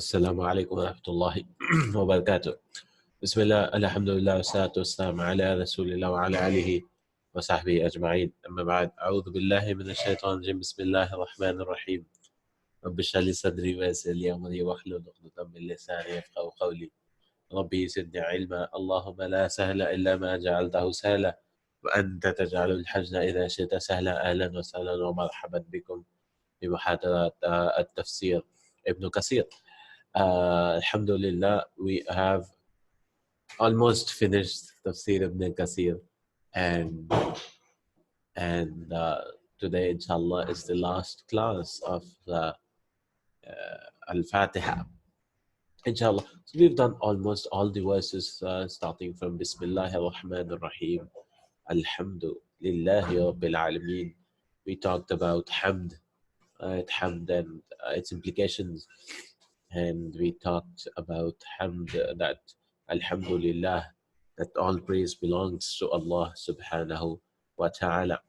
السلام عليكم ورحمة الله وبركاته. بسم الله الحمد لله والصلاة والسلام على رسول الله وعلى آله وصحبه أجمعين. أما بعد، أعوذ بالله من الشيطان الرجيم. بسم الله الرحمن الرحيم. رب اشرح لي صدري ويسر لي أمري واحلل عقدة من لساني يفقهوا قولي. ربي زدني علما. اللهم لا سهل إلا ما جعلته سهلا وأنت تجعل الحزن إذا شئت سهلا. أهلا وسهلا ومرحبا بكم في محاضرة التفسير ابن كثير. Alhamdulillah, we have almost finished Tafsir ibn Kathir, and today, inshallah, is the last class of the al-Fatiha. Inshallah, so we've done almost all the verses, starting from Bismillahir Rahmanir Rahim, Alhamdulillahi Rabbil Alameen. We talked about Hamd, Hamd and its implications. And we talked about Hamd, that Alhamdulillah, that all praise belongs to Allah subhanahu wa ta'ala.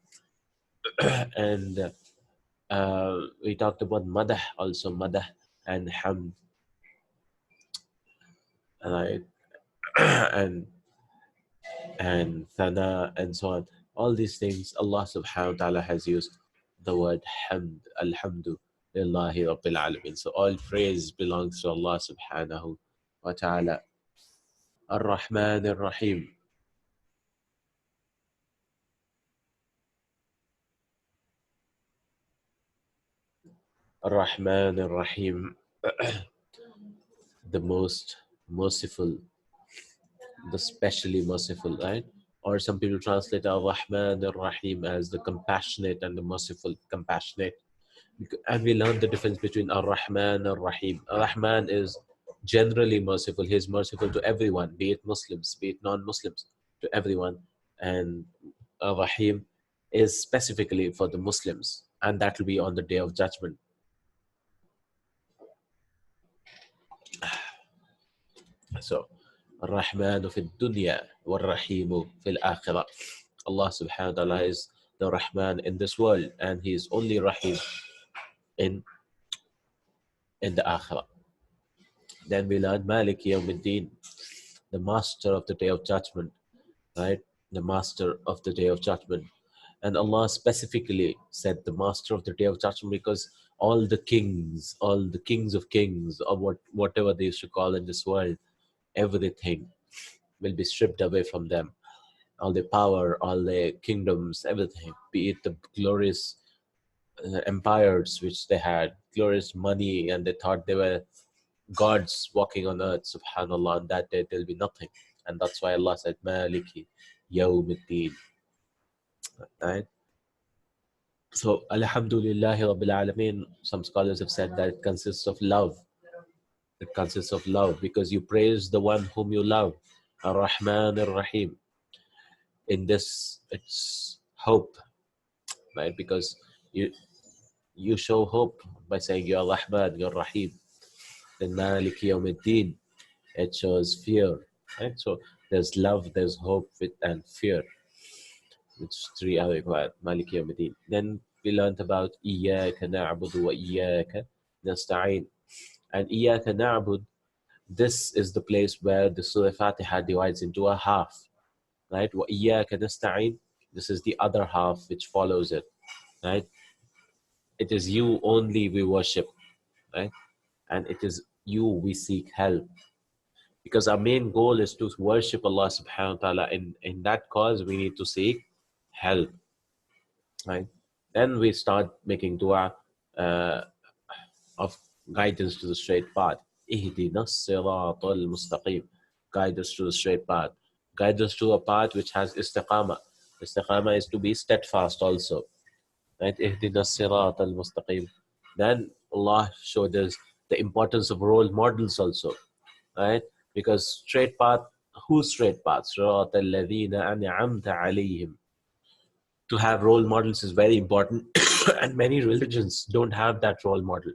And we talked about Madah, also Madah and Hamd. Right? and Thana and so on. All these things, Allah subhanahu wa ta'ala has used the word Hamd, Alhamdu. Lillahi Rabbil Alameen. So all praise belongs to Allah subhanahu wa ta'ala. Ar-Rahman Ar-Rahim. Ar-Rahman Ar-Rahim. The most merciful, the specially merciful, right? Or some people translate Ar-Rahman Ar-Rahim as the compassionate and the merciful, compassionate. And we learned the difference between Ar-Rahman and Ar-Rahim. Ar-Rahman is generally merciful. He is merciful to everyone, be it Muslims, be it non-Muslims, to everyone. And Ar-Rahim is specifically for the Muslims, and that will be on the Day of Judgment. So, Ar-Rahmanu fi dunya wa-Rahimu fil akhirah. Allah subhanahu wa ta'ala is the Rahman in this world, and He is only Rahim in the Akhirah. Then we learn Malik Yawmiddin, the master of the Day of Judgment, right? The master of the Day of Judgment. And Allah specifically said the master of the Day of Judgment because all the kings of kings, or whatever they used to call in this world, everything will be stripped away from them. All the power, all the kingdoms, everything, be it the glorious empires which they had, glorious money, and they thought they were gods walking on earth, subhanallah. On that day there will be nothing. And that's why Allah said Maliki Yawmiddin, right? So Alhamdulillahi Rabbil Alameen, some scholars have said that it consists of love. It consists of love because you praise the one whom you love, Ar-Rahman Ar-Rahim. In this, it's hope, right? Because you show hope by saying you're Rahman, you're Rahim. Then Malik Yawmiddin, it shows fear, right? So there's love, there's hope, and fear, which three are required. Malik Yawmiddin. Then we learned about Iyyaka na'budu wa Iyyaka nasta'in. And Iyyaka na'bud, this is the place where the Surah Fatiha divides into a half, right? Wa Iyyaka nasta'in, this is the other half which follows it, right? It is you only we worship, right? And it is you we seek help. Because our main goal is to worship Allah subhanahu wa ta'ala. In that cause, we need to seek help, right? Then we start making dua of guidance to the straight path. Ihdina as-siratal mustaqim. Guide us to the straight path. Guide us to a path which has istiqama. Istiqama is to be steadfast also, right? Ihdina as-siratal mustaqim. Then Allah showed us the importance of role models also, right? Because straight path, whose straight path? Siratal ladhina an'amta alayhim. To have role models is very important, and many religions don't have that role model.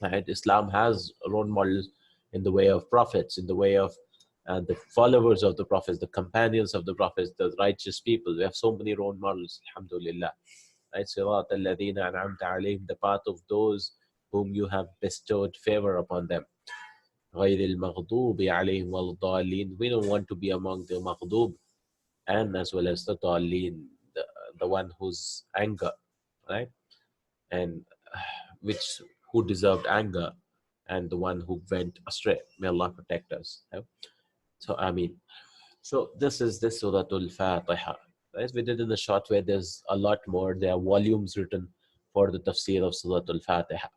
Right? Islam has role models in the way of prophets, in the way of the followers of the prophets, the companions of the prophets, the righteous people. We have so many role models, alhamdulillah. Right? Sirat al-ladhina an'amta alayhim, the path of those whom you have bestowed favor upon them. غير المغضوب عليهم ولا الضالين. We don't want to be among the maghdub and as well as the ضالين, the one whose anger, right? And which who deserved anger and the one who went astray. May Allah protect us. Yeah? So Ameen. So this is the Surah Al-Fatiha. Right? We did in a short way. There's a lot more. There are volumes written for the Tafsir of Surat Al-Fatiha.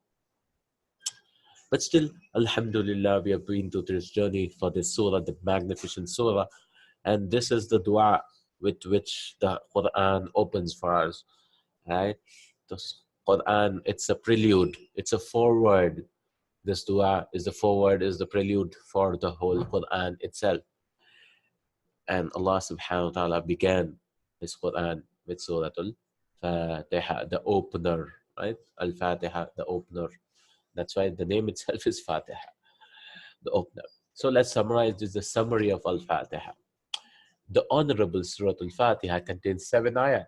But still, Alhamdulillah, we have been through this journey for this surah, the magnificent surah. And this is the dua with which the Qur'an opens for us. Right? The Qur'an, it's a prelude, it's a foreword. This dua is the foreword, is the prelude for the whole Qur'an itself. And Allah subhanahu wa ta'ala began His Qur'an with Surah Al-Fatiha, the opener, right? Al-Fatiha, the opener. That's why the name itself is Fatiha, the opener. So let's summarize this, the summary of Al-Fatiha. The honorable Surah Al-Fatiha contains 7 ayat,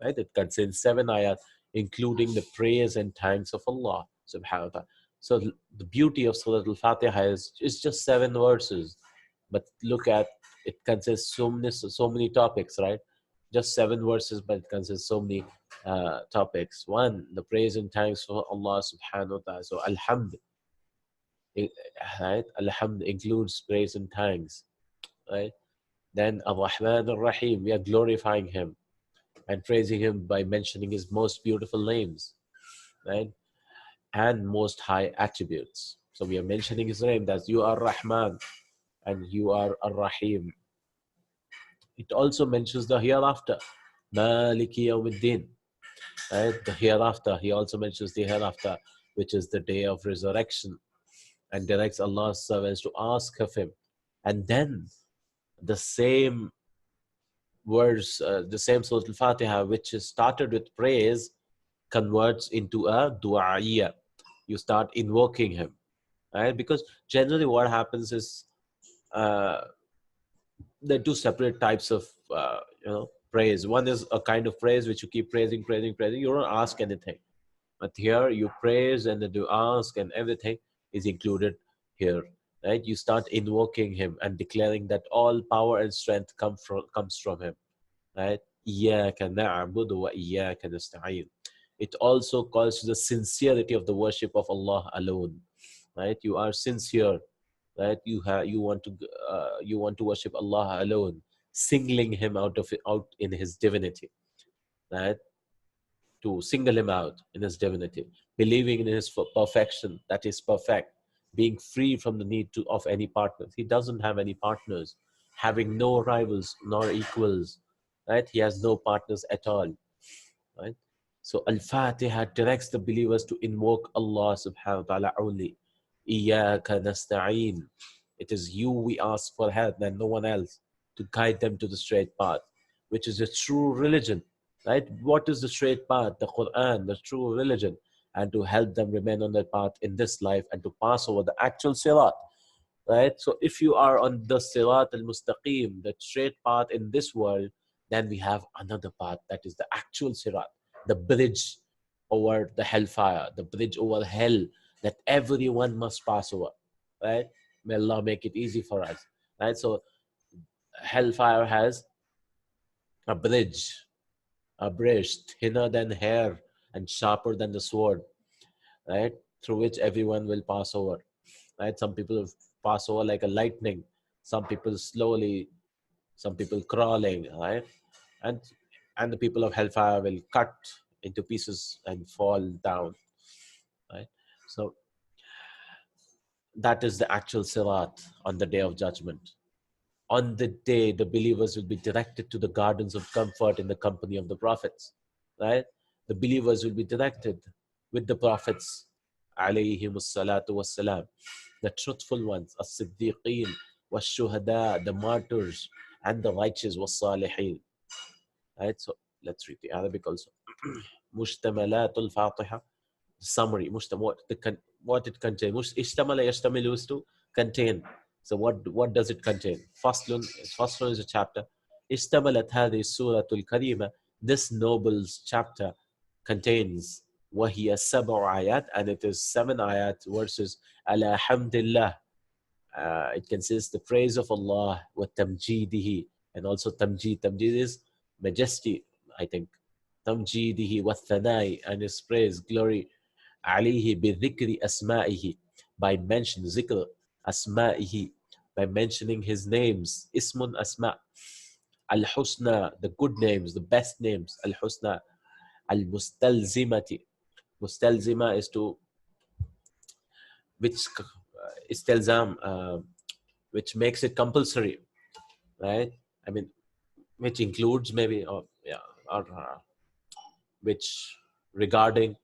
right? It contains 7 ayat, including the praise and thanks of Allah subhanahu wa ta'ala. So the beauty of Surah Al-Fatiha is just 7 verses. But look at, it contains so many topics, right? Just 7 verses, but it contains so many topics. 1, the praise and thanks for Allah subhanahu wa ta'ala. So Alhamd, right? Alhamd includes praise and thanks, right? Then Ar-Rahman Ar-Rahim, we are glorifying Him and praising Him by mentioning His most beautiful names, right? And most high attributes. So we are mentioning His name, that you are Rahman and you are Ar-Rahim. It also mentions the hereafter, Maliki Yawmiddin, right? The hereafter. He also mentions the hereafter, which is the day of resurrection, and directs Allah's servants to ask of Him. And then the same verse, the same Surah Al-Fatiha, which is started with praise, converts into a du'a'iyya. You start invoking Him, right? Because generally what happens is, there are 2 separate types of praise. One is a kind of praise which you keep praising. You don't ask anything. But here you praise and then you ask, and everything is included here, right? You start invoking Him and declaring that all power and strength comes from Him, right? إِيَّاكَ نَعْبُدُ وَإِيَّاكَ نَسْتَعِينُ. It also calls to the sincerity of the worship of Allah alone, right? You are sincere, right? You want to worship Allah alone, singling Him out in His divinity, right? To single Him out in His divinity, believing in His perfection, that is perfect, being free from the need of any partners. He doesn't have any partners, having no rivals nor equals, right? He has no partners at all, right? So Al-Fatiha directs the believers to invoke Allah subhanahu wa ta'ala only. Iyaka nasta'een. It is you we ask for help and no one else, to guide them to the straight path, which is a true religion, right? What is the straight path? The Qur'an, the true religion, and to help them remain on that path in this life and to pass over the actual sirat, right? So if you are on the sirat al-mustaqim, the straight path in this world, then we have another path, that is the actual sirat, the bridge over the hellfire, the bridge over hell that everyone must pass over, right? May Allah make it easy for us, right? So hellfire has a bridge, thinner than hair and sharper than the sword, right? Through which everyone will pass over, right? Some people pass over like a lightning, some people slowly, some people crawling, right? And the people of hellfire will cut into pieces and fall down, right? So that is the actual sirat on the day of judgment. On the day, the believers will be directed to the gardens of comfort in the company of the prophets, right? The believers will be directed with the prophets, alayhimus salatu wassalam, the truthful ones, as-siddiqeen, was-shuhada, the martyrs, and the righteous, was-salihin, right? So let's read the Arabic also. Mustamalatul Fatiha, summary. What it contains. Ishtamala yashtamilu is to contain. So what does it contain? Faslun is a chapter. Ishtamalat hadhihi suratul karima. This noble chapter contains وَهِيَ سَبْعُ ayat, and it is 7 ayat verses. Ala hamdillah, it consists the praise of Allah, wa tamjidihi, and also tamjid. Tamjid is majesty, I think. Tamjidihi wa thanai, and his praise, glory. Alihi bi dhikri asma'ihi, by mentioning zikr asma'ihi, by mentioning his names. Ismun asma. Al-husna, the good names, the best names. Al-husna. Al-mustalzimati. Mustalzima is to, which istilzam, which makes it compulsory, right? I mean, which includes maybe, or yeah, or which regarding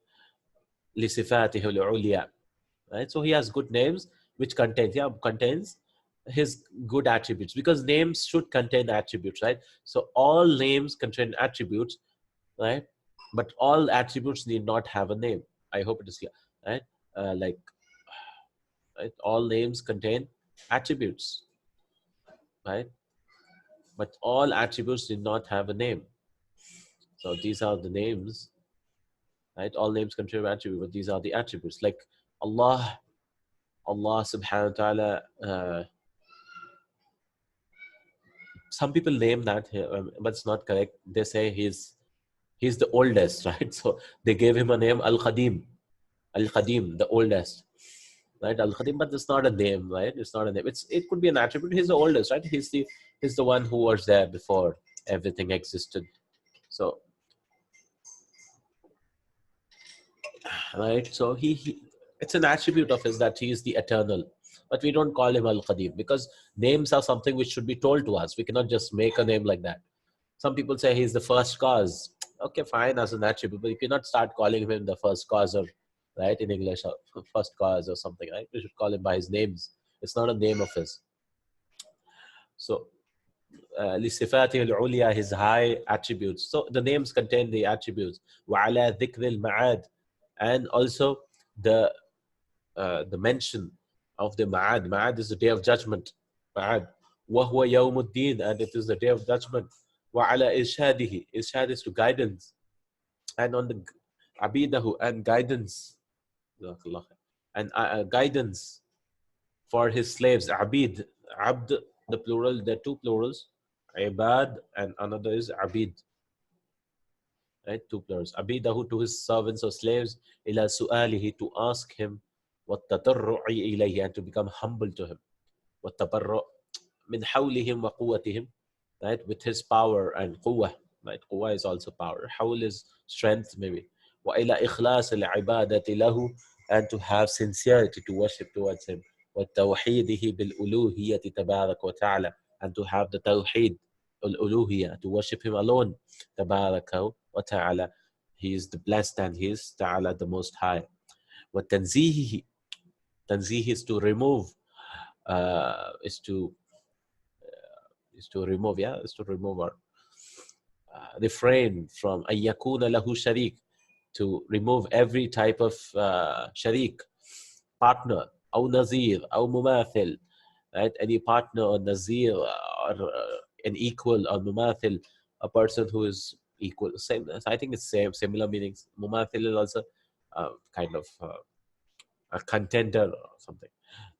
lisifatihi al-ulya, right? So he has good names which contains his good attributes, because names should contain attributes, right? So all names contain attributes, right? But all attributes need not have a name. I hope it is clear, right? Like, right? All names contain attributes, right? But all attributes did not have a name. So these are the names, right? All names contain attributes, but these are the attributes. Like Allah, Allah subhanahu wa ta'ala, some people name that, but it's not correct. They say he's the oldest, right? So they gave him a name, Al-Qadim, Al-Qadim, the oldest, right? Al-Qadim, but it's not a name, right? It's not a name. It could be an attribute. He's the oldest, right? He's the one who was there before everything existed. So, right? So he it's an attribute of his that he is the eternal. But we don't call him Al-Qadim, because names are something which should be told to us. We cannot just make a name like that. Some people say he's the first cause. Okay, fine, as an attribute, but you cannot start calling him the first cause, or right, in English, or first cause or something, right? We should call him by his names. It's not a name of his. So, لصفاته العليا, his high attributes. So the names contain the attributes. وعلى ذكر المعاد, and also the mention of the Ma'ad. Ma'ad is the day of judgment. Ma'ad. وهو يوم الدين, and it is the day of judgment. وعلى إرشاده, irshad is to guidance. And on the abidahu, and guidance. And guidance for his slaves. Abid, abd, the plural, there are two plurals. Ibad, and another is abid. Right, two plurals. Abidahu, to his servants or slaves. Ila su'alihi, to ask him. وَالتَّضَرُّعِ إِلَيْهِ, and to become humble to him. وَالتَّبَرُّعِ مِنْ حَوْلِهِمْ وَقُوَّتِهِم, right, with his power and quwwah, right? Quwwah is also power. Hawl is strength, maybe. وَإِلَى إِخْلَاصِ الْعِبَادَةِ لَهُ, and to have sincerity to worship towards him. وَالتَّوْحِيدِهِ بِالْأُلُوهِيَّةِ تَبَارَكَ وَتَعَالَى, and to have the tawheed, al-uluhiyya, to worship him alone. تَبَارَكَ وَتَعَالَى, he is the blessed, and he is ta'ala, the most high. وَتَنْزِيهِهِ, tanzih is to remove, is to remove, yeah, is to remove, or refrain from ayyakuna lahu sharik, to remove every type of sharik, partner, aw nazir, aw mumathil, right? Any partner or nazir, or an equal, or mumathil, a person who is equal. Same, I think it's same, similar meanings. Mumathil is also kind of a contender or something.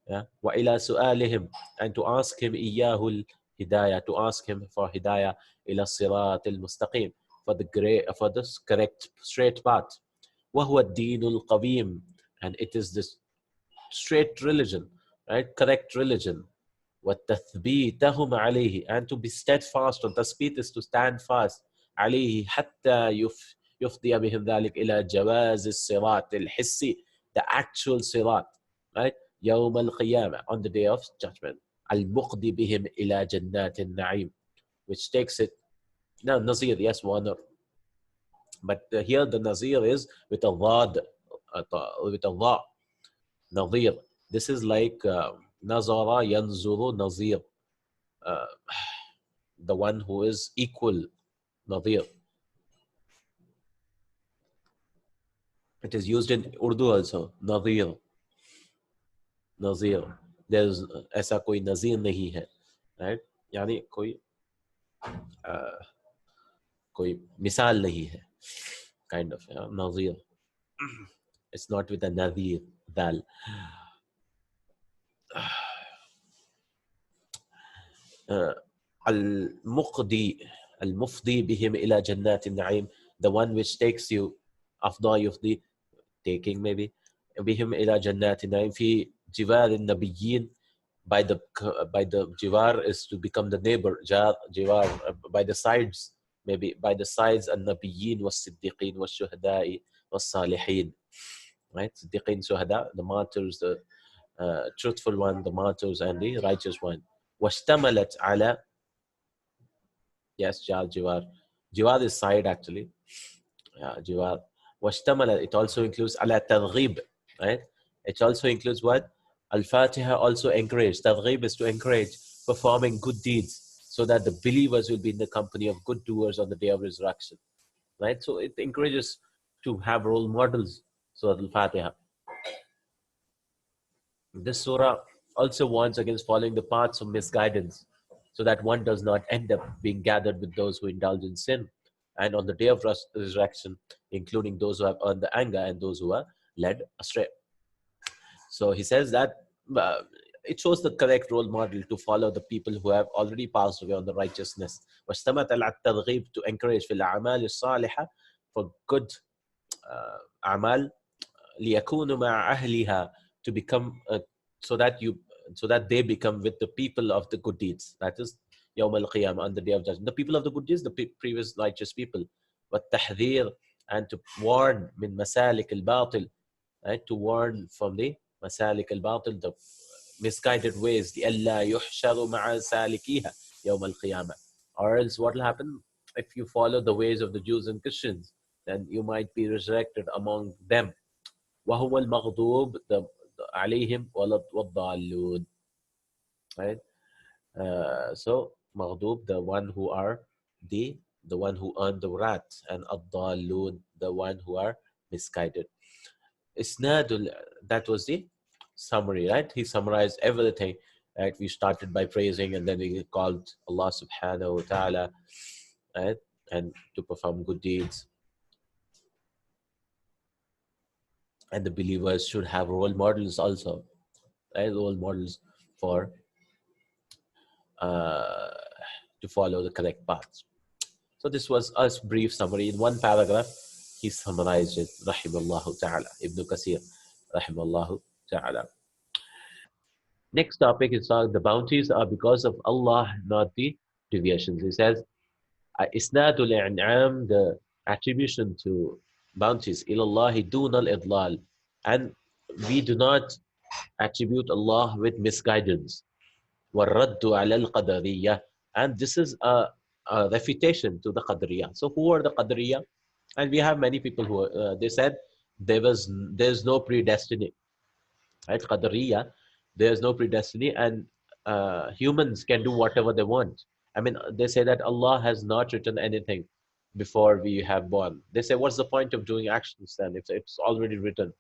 Yeah. وَإِلَى سُؤَالِهِمْ, and to ask him إِيَّاهُ الْهِدَايَةِ, to ask him for hidayah, إِلَى الصِّرَاطِ الْمُسْتَقِيمِ, for the correct straight path. وَهُوَ الدِّينُ الْقَوِيمُ, and it is this straight religion, right? Correct religion. وَتَثْبِيتَهُمْ عَلَيْهِ, and to be steadfast. And tasbit is to stand fast. عليه حتى يفضي بهم ذلك إلى جواز الصراط الحسي, the actual sirat, right? يوم القيامة, on the day of judgment. المقضي بهم إلى جنات النعيم, which takes it. Now Nazir, yes, one. But here the Nazir is with a Wad, with a Wa. Nazir. This is like Nazara Yanzuru Nazir. Uh, the one who is equal, Nazir. It is used in Urdu also, Nazir. Nazir. There's ऐसा कोई नज़ीर नहीं है, right? यानी कोई मिसाल नहीं है, kind of, yeah, Nazir. It's not with a nadir, dal. Al-Muqdi, Al-Mufdi bihim ila jannat naim, the one which takes you, afda yufdi, taking maybe, bihim ila jannat naim fi jiwar al-nabiyyin, by the jiwar is to become the neighbor, jiwar, by the sides, maybe by the sides, al-nabiyyin was-siddiqeen was-shuhada'i was-salihin, right? Siddiqeen, shuhada, the martyrs, the truthful one, the martyrs, and the righteous one. واشتملت على, yes, Jar Jiwar. Jiwar is side actually. Yeah, Jiwar. Washtamala, it also includes ala targhib, right? It also includes what? Al-Fatiha also encourage. Targhib is to encourage performing good deeds so that the believers will be in the company of good doers on the day of resurrection, right? So it encourages to have role models. So Al-Fatiha. This surah also warns against following the paths of misguidance so that one does not end up being gathered with those who indulge in sin. And on the day of resurrection, including those who have earned the anger and those who are led astray. So he says that it shows the correct role model to follow the people who have already passed away on the righteousness. واجتمعت على الترغيب to encourage في الأعمال الصالحة for good أعمال ليكونوا مع أهلها to become so that they become with the people of the good deeds. That is يوم القيامة, on the day of judgment. The people of the good deeds, the previous righteous people. والتحذير, and to warn من مسالك الباطل, right? To warn from the مسالك الباطل, the misguided ways. لئلا يحشر مع سالكيها يوم القيامة. Or else what will happen if you follow the ways of the Jews and Christians? Then you might be resurrected among them. وهو المغضوب عليهم والضالون, right? So maghdub, the one who are the one who earn the wrath, and ad-dallun, the one who are misguided. Isnadul, that was the summary, right? He summarized everything. Right? We started by praising, and then we called Allah subhanahu wa ta'ala, right? And to perform good deeds. And the believers should have role models also, right? Role models for uh, to follow the correct path. So this was a brief summary. In one paragraph, he summarized it. Rahimallahu ta'ala. Ibn Kathir. Rahimallahu ta'ala. Next topic is the bounties are because of Allah, not the deviations. He says, Isnadul i'n'am, the attribution to bounties, ilallahi dun al-idlal. And we do not attribute Allah with misguidance. وَالرَّدُّ عَلَى الْقَدَرِيَّةِ, and this is a refutation to the Qadariyah. So who are the Qadariyah? And we have many people who they said there's no predestiny, right? Qadariyah, there's no predestiny, and humans can do whatever they want. I mean, they say that Allah has not written anything before we have born. They say, what's the point of doing actions then if it's already written?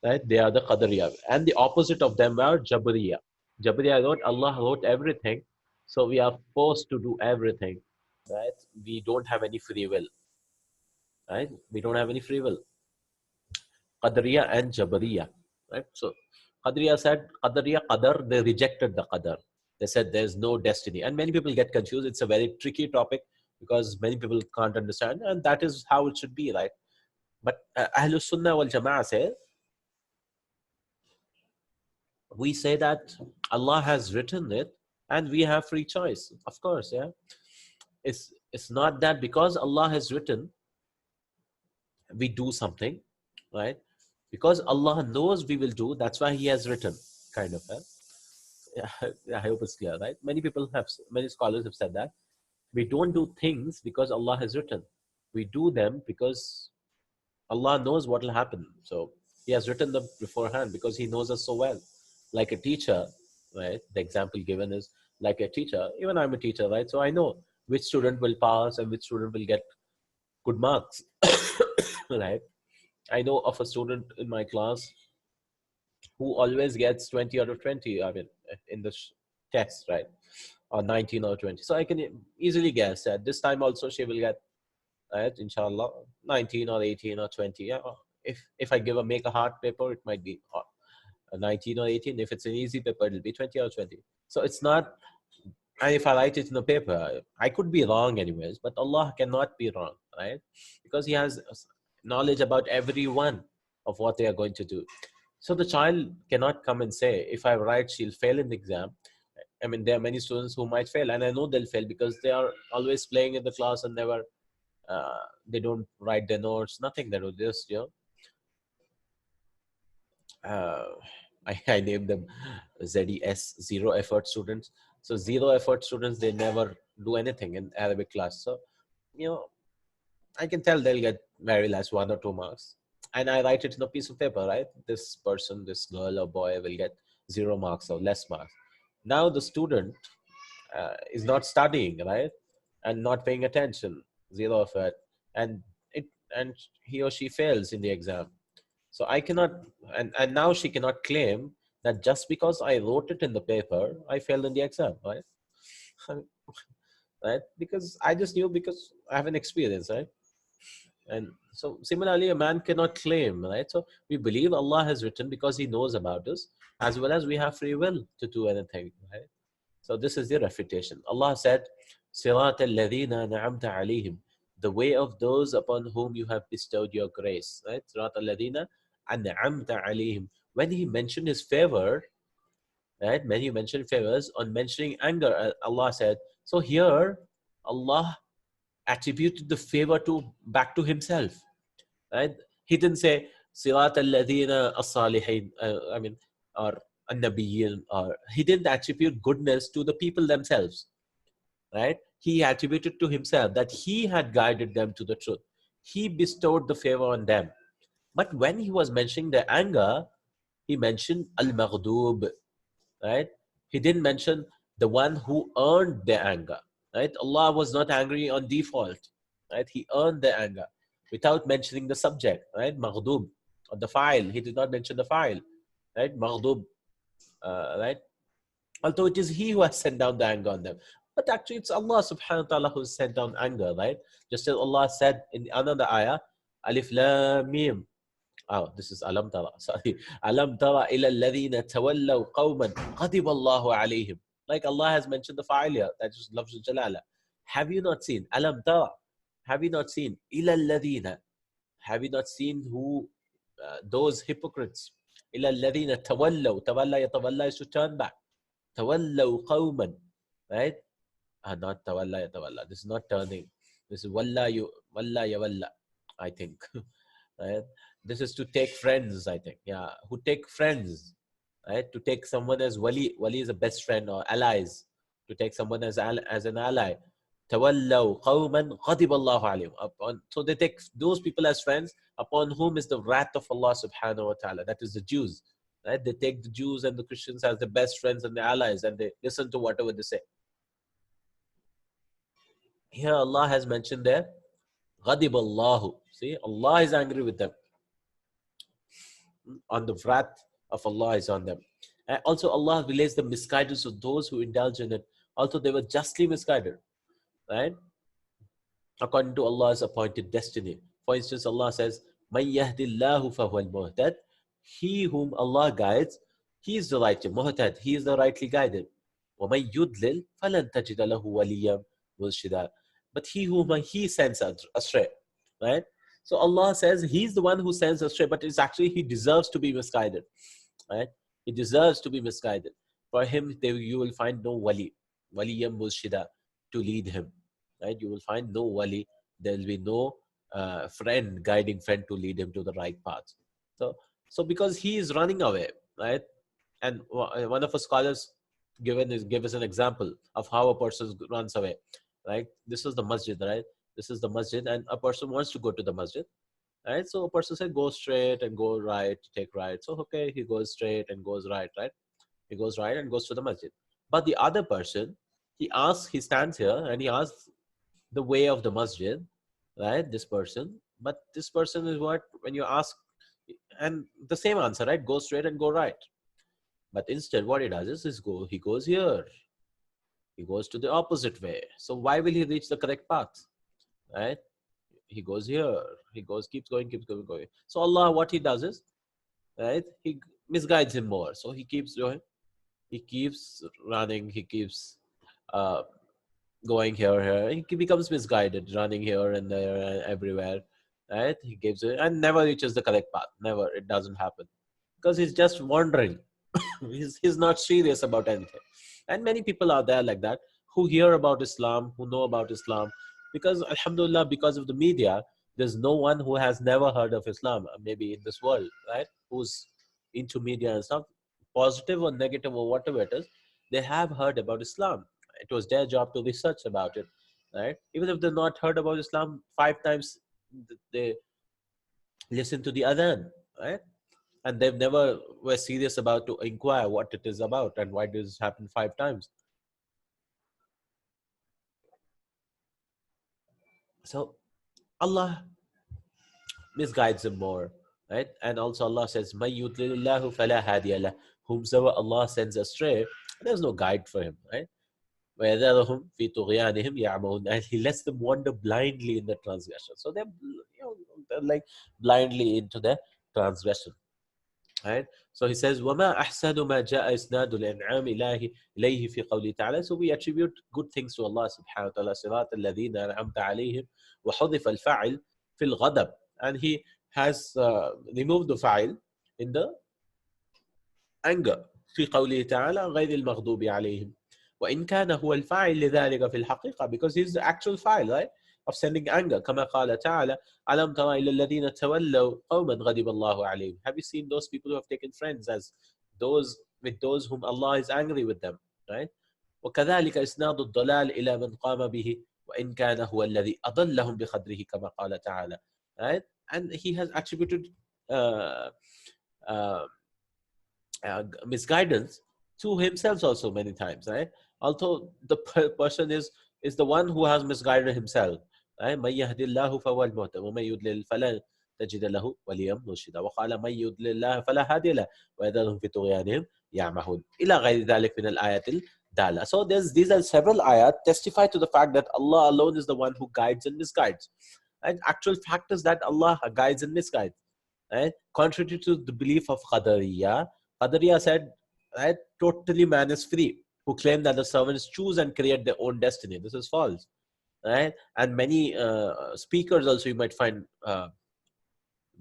Right? They are the Qadariyah. And the opposite of them are Jabariyah. Jabariyah wrote, Allah wrote everything, so we are forced to do everything. Right? We don't have any free will. Right? We don't have any free will. Qadariyah and Jabariyah. Right? So Qadariyah said, Qadariyah, Qadar, they rejected the Qadar. They said there's no destiny. And many people get confused. It's a very tricky topic because many people can't understand, and that is how it should be, right? But Ahlus Sunnah wal Jama'ah say, we say that Allah has written it and we have free choice. Of course, yeah. It's not that because Allah has written, we do something, right? Because Allah knows we will do, that's why He has written, kind of. Yeah, I hope it's clear, right? Many scholars have said that we don't do things because Allah has written. We do them because Allah knows what will happen. So He has written them beforehand because He knows us so well. Like a teacher, right? The example given is like a teacher. Even I'm a teacher, right? So I know which student will pass and which student will get good marks, right? I know of a student in my class who always gets 20 out of 20, I mean, in the test, right? Or 19 or 20. So I can easily guess that this time also she will get, right, inshallah, 19 or 18 or 20. Yeah, if I give a make a hard paper, it might be a 19 or 18. If it's an easy paper, it'll be 20 or 20. So it's not. And if I write it in a paper, I could be wrong anyways, but Allah cannot be wrong, right? Because He has knowledge about everyone of what they are going to do. So the child cannot come and say, if I write, she'll fail in the exam. I mean, there are many students who might fail, and I know they'll fail because they are always playing in the class and never, they don't write their notes, nothing. They do just, uh, I named them ZES, zero effort students. So zero effort students, they never do anything in Arabic class. So, you know, I can tell they'll get very less, 1 or 2 marks. And I write it in a piece of paper, right? This person, this girl or boy will get 0 marks or less marks. Now the student is not studying, right? And not paying attention, zero effort. And it and he or she fails in the exam. So I cannot, and now she cannot claim that just because I wrote it in the paper, I failed in the exam, right? Right? Because I just knew because I have an experience, right? And so similarly, a man cannot claim, right? So we believe Allah has written because He knows about us, as well as we have free will to do anything, right? So this is the refutation. Allah said, Sirat al-ladhina na'amta alayhim, the way of those upon whom you have bestowed your grace, right? Sirat al-ladhina an'amta alayhim. When He mentioned His favor, right? When He mentioned favors, on mentioning anger, Allah said, so here, Allah attributed the favor to back to Himself, right? He didn't say Sirat al-ladhina as-salihin, I mean, or an-nabiyyin, or He didn't attribute goodness to the people themselves, right? He attributed to Himself that He had guided them to the truth. He bestowed the favor on them. But when He was mentioning their anger, He mentioned al-maghdub, right? He didn't mention the one who earned their anger, right? Allah was not angry on default, right? He earned their anger without mentioning the subject, right? Maghdub, or the file. He did not mention the file, right? Maghdub, right? Although it is He who has sent down the anger on them. But actually, it's Allah subhanahu wa ta'ala who sent down anger, right? Just as Allah said in another ayah, Alif Lam Mim. Oh, this is Alam Tara. Sorry. Alam Tara ila alladhina tawallaw qawman ghadiba Allahu alayhim. Like Allah has mentioned the fa'il here, that is Lafzul Jalala. Have you not seen? Alam Tara. Have you not seen? Ila alladhina. Have you not seen who, those hypocrites? Ila alladhina tawallaw. Tawalla yatawalla is to turn back. Tawallaw qawman. Right? Not tawalla yatawalla. This is not turning. This is walla yawalla, I think. Right? This is to take friends, I think. Yeah, who take friends, right? To take someone as wali. Wali is a best friend or allies. To take someone as an ally. Tawallaw qawman ghadib Allahu alayhim. So they take those people as friends upon whom is the wrath of Allah subhanahu wa ta'ala. That is the Jews. Right? They take the Jews and the Christians as the best friends and the allies, and they listen to whatever they say. Here Allah has mentioned there, ghadib Allahu. See, Allah is angry with them. On the wrath of Allah is on them. And also Allah relates the misguidance of those who indulge in it. Also they were justly misguided, right? According to Allah's appointed destiny. For instance, Allah says, مَن يَهْدِ اللَّهُ فَهُوَ الْمُهْتَدِ. He whom Allah guides, He is the righteous. Muhtad, He is the rightly guided. وَمَن يُضْلِلْ فَلَن تَجِدَ لَهُ وَلِيًّا مُرْشِدًا. But he whom He sends astray, right? So Allah says He's the one who sends astray, but it's actually He deserves to be misguided, right? He deserves to be misguided. For Him, you will find no wali, waliyam murshida, to lead Him, right? You will find no wali. There will be no guiding friend to lead him to the right path. So because he is running away, right? And one of the scholars give us an example of how a person runs away, right? This is the masjid, right? This is the masjid, and a person wants to go to the masjid, right? So a person said, go straight and go right, take right. So, okay, he goes straight and goes right, right? He goes right and goes to the masjid. But the other person, he stands here and he asks the way of the masjid, right? This person. But this person is what, when you ask, and the same answer, right? Go straight and go right. But instead, what he does is he goes here. He goes to the opposite way. So why will he reach the correct path, right? he goes here, he goes, keeps going. So Allah, what he does is, right, he misguides him more. So he keeps doing, he keeps running, he keeps uh, going here. He becomes misguided, running here and there and everywhere. Right? He gives it and never reaches the correct path. Never, it doesn't happen because he's just wandering. He's not serious about anything. And many people are there like that who hear about Islam, who know about Islam, because Alhamdulillah, because of the media, there's no one who has never heard of Islam, maybe in this world, right? Who's into media and stuff, positive or negative or whatever it is, they have heard about Islam. It was their job to research about it, right? Even if they've not heard about Islam 5 times, they listen to the adhan, right? And they've never were serious about to inquire what it is about and why does this happen 5 times. So Allah misguides them more, right? And also Allah says, "May yudlilillahu fala hadiya lah." Whomsoever Allah sends astray, there's no guide for him, right? وَيَذَرُهُمْ فِي طُغْيَانِهِمْ يَعْمَهُونَ. And He lets them wander blindly in the transgression. So they're like blindly into their transgression. Right? So he says, وَمَا أَحْسَنُ مَا جَاءَ إِسْنَادُ الْإِنْعَامِ إِلَيْهِ فِي قَوْلِهِ تَعَالَى. So we attribute good things to Allah subhanahu wa ta'ala. صِرَاطَ الَّذِينَ أَنْعَمْتَ عَلَيْهِمْ وَحُذِفَ الْفَاعِلِ فِي الْغَضَبِ. And he has removed the fa'il in the anger. في قوله تعالى غير المغضوب عليهم وإن كان هو الفاعل لذلك في الحقيقة, because he's the actual file, right, of sending anger. كما قال تعالى ألم ترى إلى الذين تولوا قوما غضب الله عليهم. Have you seen those people who have taken friends as those with those whom Allah is angry with them, right? وكذلك إسناد الضلال إلى من قام به وإن كان هو الذي أضلهم بقدره كما قال تعالى, right? And he has attributed uh, uh, misguidance to himself also many times, right? Although the person is the one who has misguided himself, right? من يهد الله فهو المهتد ومن يضلل فلا تجد له وليا مرشدا وقال من يضلل الله فلا هادي له ويذرهم في طغيانهم يعمهون إلى غير ذلك من الآيات الدالة. So these are several ayat testify to the fact that Allah alone is the one who guides and misguides. And actual fact is that Allah guides and misguides. Right? Contrary to the belief of Qadariya, Qadariya said, right, totally man is free, who claim that the servants choose and create their own destiny. This is false, right? And many speakers also you might find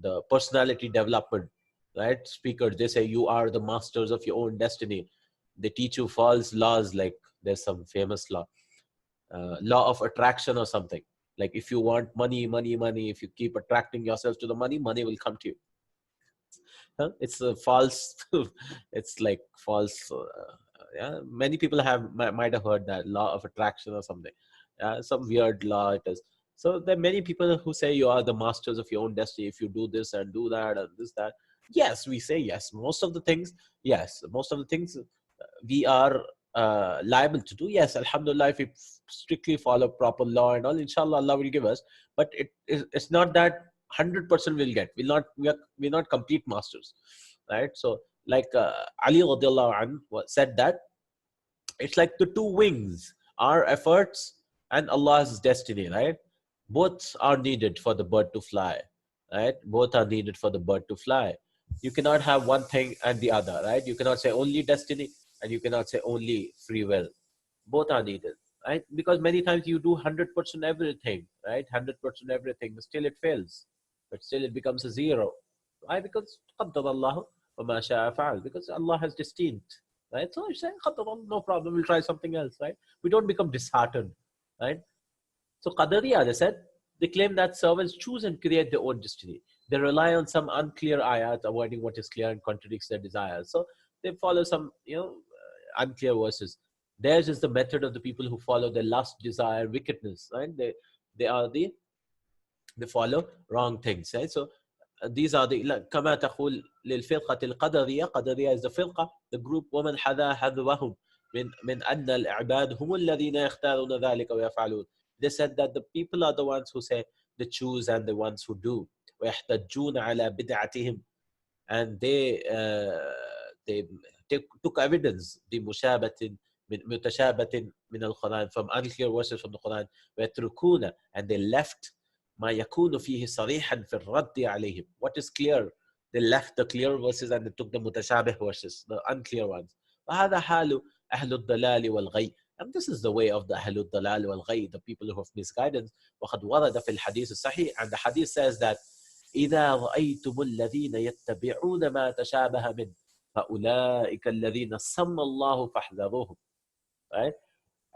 the personality development, right? Speakers, they say you are the masters of your own destiny. They teach you false laws, like there's some famous law of attraction or something. Like if you want money, if you keep attracting yourself to the money, money will come to you. Huh? It's a false. It's like false. Yeah, many people might have heard that law of attraction or something. Some weird law it is. So there are many people who say you are the masters of your own destiny if you do this and do that and this that. Yes, we say yes. Most of the things, yes, most of the things we are liable to do. Yes, Alhamdulillah, if we strictly follow proper law and all, inshallah, Allah will give us. But it's not that 100% we'll get. We're not complete masters, right? So, like Ali radiallahu anhu said that it's like the two wings, our efforts and Allah's destiny, right? Both are needed for the bird to fly, right? Both are needed for the bird to fly. You cannot have one thing and the other, right? You cannot say only destiny and you cannot say only free will. Both are needed, right? Because many times you do 100% everything, right? 100% everything, but still it fails. But still it becomes a zero. Why? Because قَدَّرَ اللَّهُ وَمَا شَاءَ فَعَلَ. Because Allah has destined, right? So you say, no problem, we'll try something else, right? We don't become disheartened, right? So Qadariya, they said, they claim that servants choose and create their own destiny. They rely on some unclear ayat, avoiding what is clear and contradicts their desires. So they follow some, unclear verses. Theirs is the method of the people who follow their lust, desire, wickedness, right? They follow wrong things, right? So these are the كما تقول للفرقة القدرية. قدرية is the فرقة, the group. ومن حذا حذوهم من أن العباد هم الذين يختارون ذلك ويفعلون. They said that the people are the ones who say they choose and the ones who do. ويحتجون على بدعتهم, and they took evidence بمشابهة متشابهة من القرآن, from unclear verses from the Quran. ويتركون, and they left ما يكون فيه صريحا في الرد عليهم. What is clear? They left the clear verses and they took the متشابه verses, the unclear ones. وهذا حال أهل الضلال والغي. And this is the way of the أهل الضلال والغي, the people who have misguidance. وقد ورد في الحديث الصحيح, and the hadith says that إذا رأيتم الذين يتبعون ما تشابه منه فأولئك الذين سمى الله فاحذروهم. Right?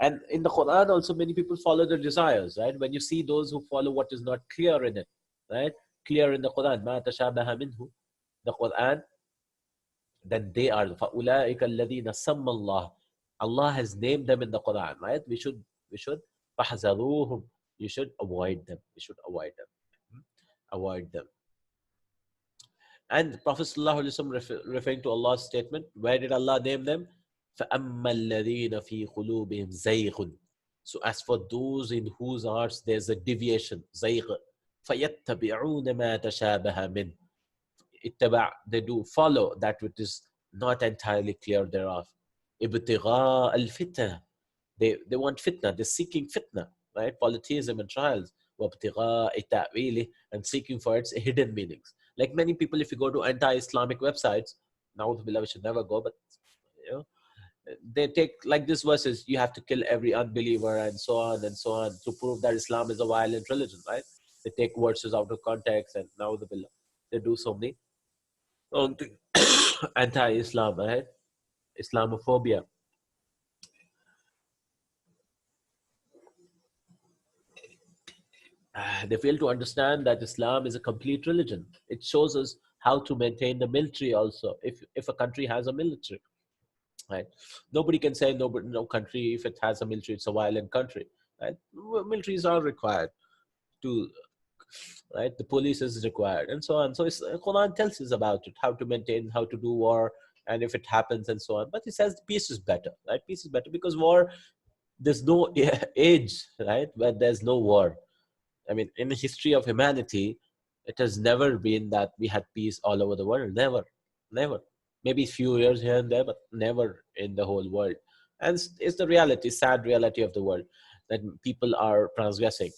And in the Quran also many people follow their desires, right? When you see those who follow what is not clear in it, right? Clear in the Quran, ما تشابه منه, the Quran, then they are فَأُولَٰئِكَ الَّذِينَ سَمَّ اللَّهُ. Allah has named them in the Quran, right? We should فَحْذَرُوهُم. You should avoid them. We should avoid them. Avoid them. And Prophet ﷺ referring to Allah's statement, where did Allah name them? فَأَمَّا الَّذِينَ فِي قُلُوبِهِمْ زَيْغٌ. So as for those in whose hearts there's a deviation, زَيْغ, فَيَتَّبِعُونَ مَا تَشَابَهَ مِنْهُ. They do follow that which is not entirely clear thereof. ابتغاء الفتنة. They want fitna, they're seeking fitna, right? Polytheism and trials. وابتغاء تأويله, and seeking for its hidden meanings. Like many people, if you go to anti-Islamic websites, now we should never go, but you know, they take like this verses, you have to kill every unbeliever and so on and so on to prove that Islam is a violent religion, right? They take verses out of context and now they do so many anti-Islam, right? Islamophobia. They fail to understand that Islam is a complete religion. It shows us how to maintain the military also. If a country has a military, right? Nobody can say no country, if it has a military, it's a violent country, right? Militaries are required to, right? The police is required and so on. So Quran tells us about it, how to maintain, how to do war, and if it happens and so on. But it says peace is better, right? Peace is better because war, there's no age, right, where there's no war. I mean, in the history of humanity, it has never been that we had peace all over the world. Never, never. Maybe a few years here and there, but never in the whole world. And it's the reality, sad reality of the world, that people are transgressing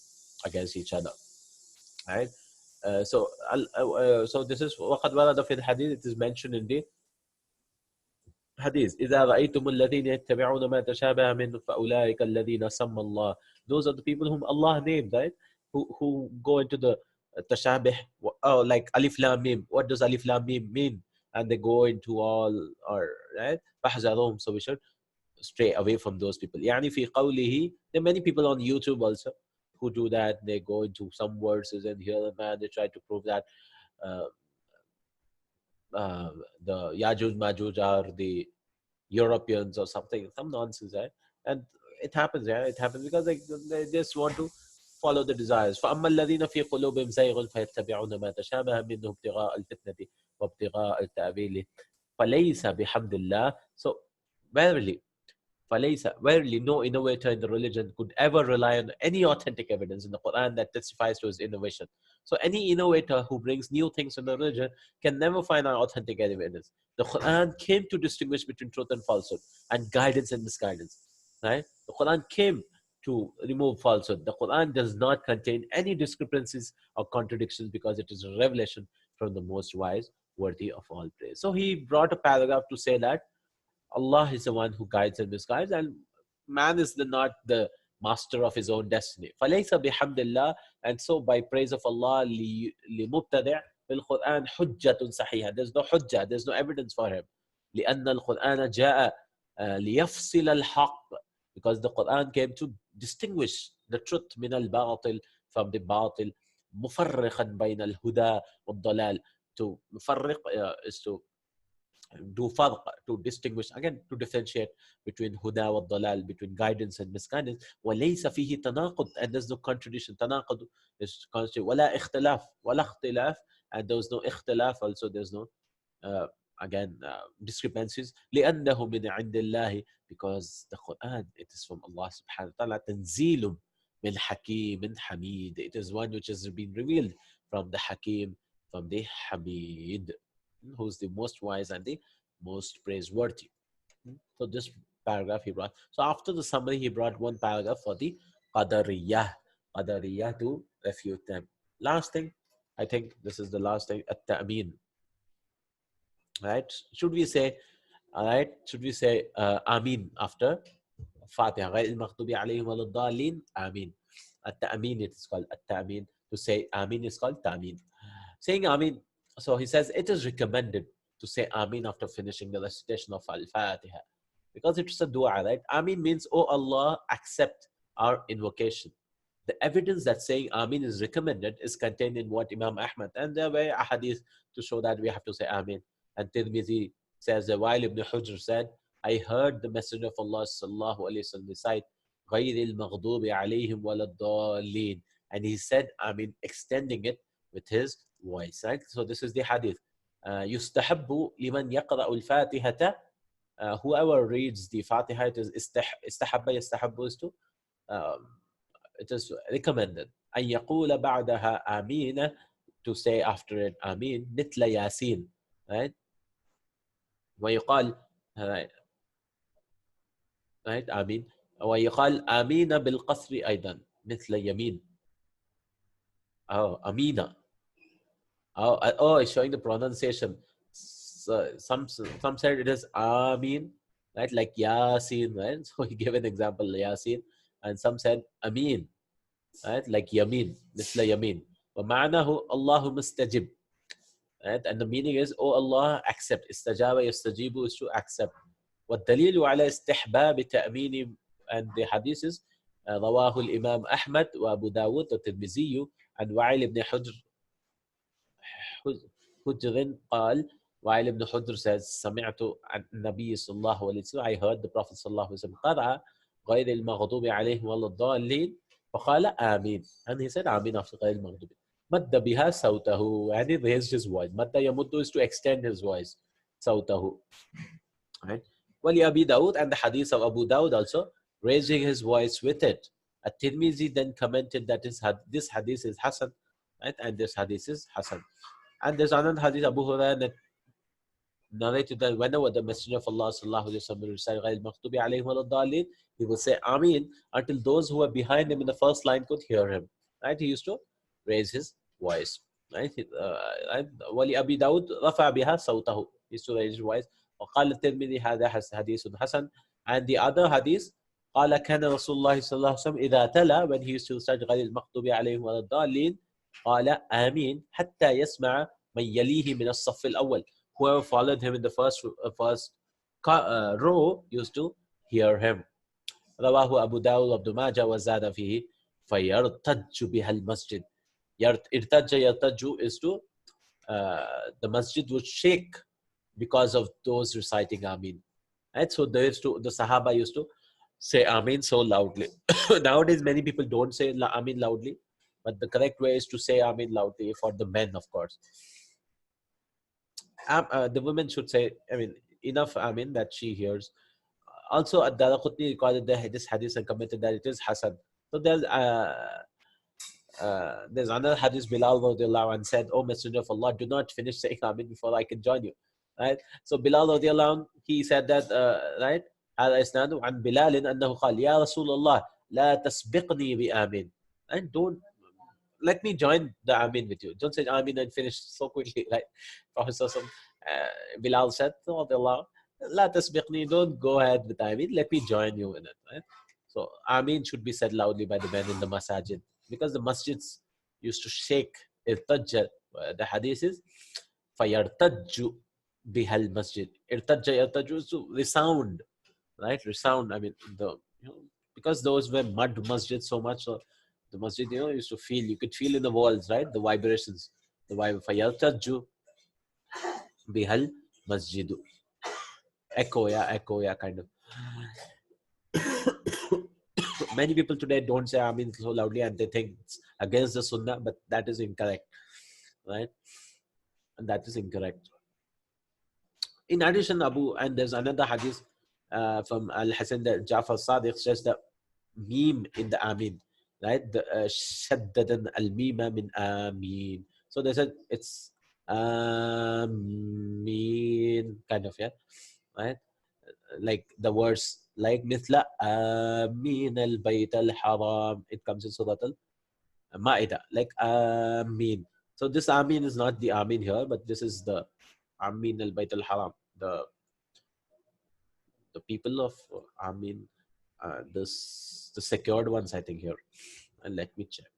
against each other, right? So this is وقد ورد في الحديث. It is mentioned in the hadith. إذا رأيتم الذين يتبعون ما تشابه منه فأولئك الذين سمى الله. Those are the people whom Allah named, right? Who go into the tashabih, oh, like alif lam mim. What does alif lam mim mean? And they go into all, or right? فاحذرهم. So we should stray away from those people. يعني في قوله, there are many people on YouTube also who do that. They go into some verses and here and there they try to prove that uh, the Yajuj Majuj are the Europeans or something, some nonsense, right? And it happens, yeah, it happens because they just want to follow the desires. فَأَمَّا الَّذِينَ فِي قُلُوبِهِمْ زَيْغٌ فَيَتَّبِعُونَ مَا تَشَابَهَ مِنْهُ ابْتِغَاءَ الْفِتْنَةِ وَابْتِغَاءَ التَّأْوِيلِ فَلَيْسَ بِحَمْدِ اللَّهِ. So verily, verily no innovator in the religion could ever rely on any authentic evidence in the Quran that testifies to his innovation. So any innovator who brings new things in the religion can never find an authentic evidence. The Quran came to distinguish between truth and falsehood, and guidance and misguidance. Right? The Quran came to remove falsehood. The Quran does not contain any discrepancies or contradictions because it is a revelation from the most wise, worthy of all praise. So he brought a paragraph to say that Allah is the one who guides and misguides, and man is not the master of his own destiny. فَلَيْسَ بِحَمْدِ اللَّهِ. And so by praise of Allah, لِمُبْتَدِعْ بِالْقُرْآنِ حُجَّةٌ صَحِيحًا. There's no hujjah, there's no evidence for him. لِأَنَّ الْقُرْآنَ جَاءَ لِيَفْصِلَ الْحَقِّ. Because the Quran came to distinguish the truth من الباطل from the batil. مُفَرِّقًا بَيْنَ الْهُدَى وَالضَّلَالِ. To مُفَرِّق is to do farq, to distinguish, again to differentiate between huda wa dalal, between guidance and misguidance. وَلَيْسَ فِيهِ تَنَاقُض. And there's no contradiction. تناقض is constant. وَلَا اختلاف. وَلَا اختلاف. And there's no ikhtilaf also, there's no again discrepancies. لأنه من عند الله. Because the Quran, it is from Allah subhanahu wa ta'ala. تنزيل من حكيم حميد. It is one which has been revealed from the Hakim, from the Hamid, who's the most wise and the most praiseworthy. So this paragraph he brought. So after the summary, he brought one paragraph for the Qadariyah to refute them. Last thing, I think this is the last thing, at-ta'meen. Right? Should we say, all right, should we say Ameen after Fatiha? غير المغضوب عليهم ولا الضالين. Ameen. At-ta'meen, it is called at-ta'meen. To say Ameen is called ta'meen. Saying Ameen, so he says it is recommended to say Ameen after finishing the recitation of al-Fatiha. Because it's a dua, right? Ameen means, oh Allah, accept our invocation. The evidence that saying Ameen is recommended is contained in what Imam Ahmad, and there were a hadith to show that we have to say Ameen. And Tirmidhi says that while Ibn Hujr said, I heard the Messenger of Allah sallallahu alayhi wa sallam recite, غَيْرِ الْمَغْضُوبِ عَلَيْهِمْ وَلَا الضَّالِّينَ. And he said, Ameen, extending it with his voice, right? So this is the hadith. يستحب لمن يقرأ الفاتحة. Whoever reads the Fatiha, it is استحب يستحب is to it is recommended أن يقول بعدها آمين, to say after it آمين مثل ياسين, right? ويقال right, right آمين, ويقال آمين بالقصر أيضا مثل يمين. Oh, أمينة. Oh, it's showing the pronunciation. So, some said it is Amin, right? Like Yasin, right? So he gave an example, Yasin. And some said Amin, right? Like Yamin, Misla Yamin. وَمَعْنَهُ اللَّهُ مُسْتَجِبْ. Right? And the meaning is, oh Allah, accept. Istajaba yastajibu is to accept. وَالدَّلِيلُ عَلَى اسْتِحْبَابِ تَأْمِينِ. And the hadith is رواه الإمام أحمد وأبو داود والترمذي عن وائل بن حجر حجر قال, while Ibn Hudr says, سمعت عن النبي صلى الله عليه وسلم, I heard the Prophet صلى الله عليه وسلم قرأ غير المغضوب عليهم ولا الضالين فقال آمين, and he said آمين after غير المغضوب. مد بها صوته, and he raised his voice. مد يمد is to extend his voice. صوته, right? ولأبي داود, and the hadith of Abu Dawud also, raising his voice with it. At-Tirmidhi then commented that this hadith is Hasan, right? And this hadith is Hasan. And there's another hadith, Abu Hurairah, that narrated that whenever the Messenger of Allah sallallahu alaihi wasallam recited غَيْرِ الْمَغْضُوبِ عَلَيْهِمْ وَلَا الضَّالِّينَ, he would say Ameen until those who were behind him in the first line could hear him. Right? He used to raise his voice. Right? Right? وَلِأَبِي دَاوُدْ رَفَعَ بِهَا صَوْتَهُ. He used to raise his voice. وقال الترمذي هذا حديث حسن. And the other hadith, قال كان رسول الله صلى الله عليه وسلم إذا تلا, when he used to recite غَيْرِ الْمَغْضُوبِ عَلَيْهِمْ وَلَا الضَّالِّينَ قال آمين حتى يسمع من يليه من الصف الأول. Whoever followed him in the first row used to hear him. رواه أبو داود وابن ماجه وزاد فيه فيرتج بها المسجد. ارتج يرتج is to the masjid would shake because of those reciting Ameen. Right? So the Sahaba used to say Ameen so loudly. Nowadays many people don't say Ameen loudly, but the correct way is to say Ameen loudly for the men, of course. The women should say, I mean, enough Amin that she hears. Also, Ad-Daraqutni recorded this hadith and commented that it is Hasan. So there's another hadith, Bilal radiallahu anh said, "Oh Messenger of Allah, do not finish saying Amin before I can join you." Right? So Bilal radiallahu anh, he said that, right? هذا إسناد عن بلال أنه قال يا رسول الله لا تسبقني بآمين. And don't let me join the Amin with you. Don't say Amin and finish so quickly. Like Prophet Bilal said, La tasbiqni, don't go ahead with Amin. Let me join you in it. Right? So Amin should be said loudly by the men in the masajid, because the masjids used to shake. Irtajja, the hadith is fayartajju bihal masjid. Irtajja yartajju is to resound, right? Resound. I mean, because those were mud masjids so much. So the masjid, used to feel, you could feel in the walls, right? The vibrations. The fayartajju bihal masjidu. Echo, yeah, kind of. Many people today don't say Amin so loudly and they think it's against the Sunnah, but that is incorrect, right? And that is incorrect. In addition, and there's another hadith from Al-Hasan that Jafar Sadiq says that meme in the Amin, right? The shaddadan al-mima min Amin. So they said it's Amin, kind of, yeah, right? Like the words like مثل آمين البيت الحرام, it comes in Surah Ma'idah, like Ameen. So this Ameen is not the Ameen here, but this is the Ameen al-Bayt al-Haram. The people of Ameen, the secured ones, I think here. And let me check.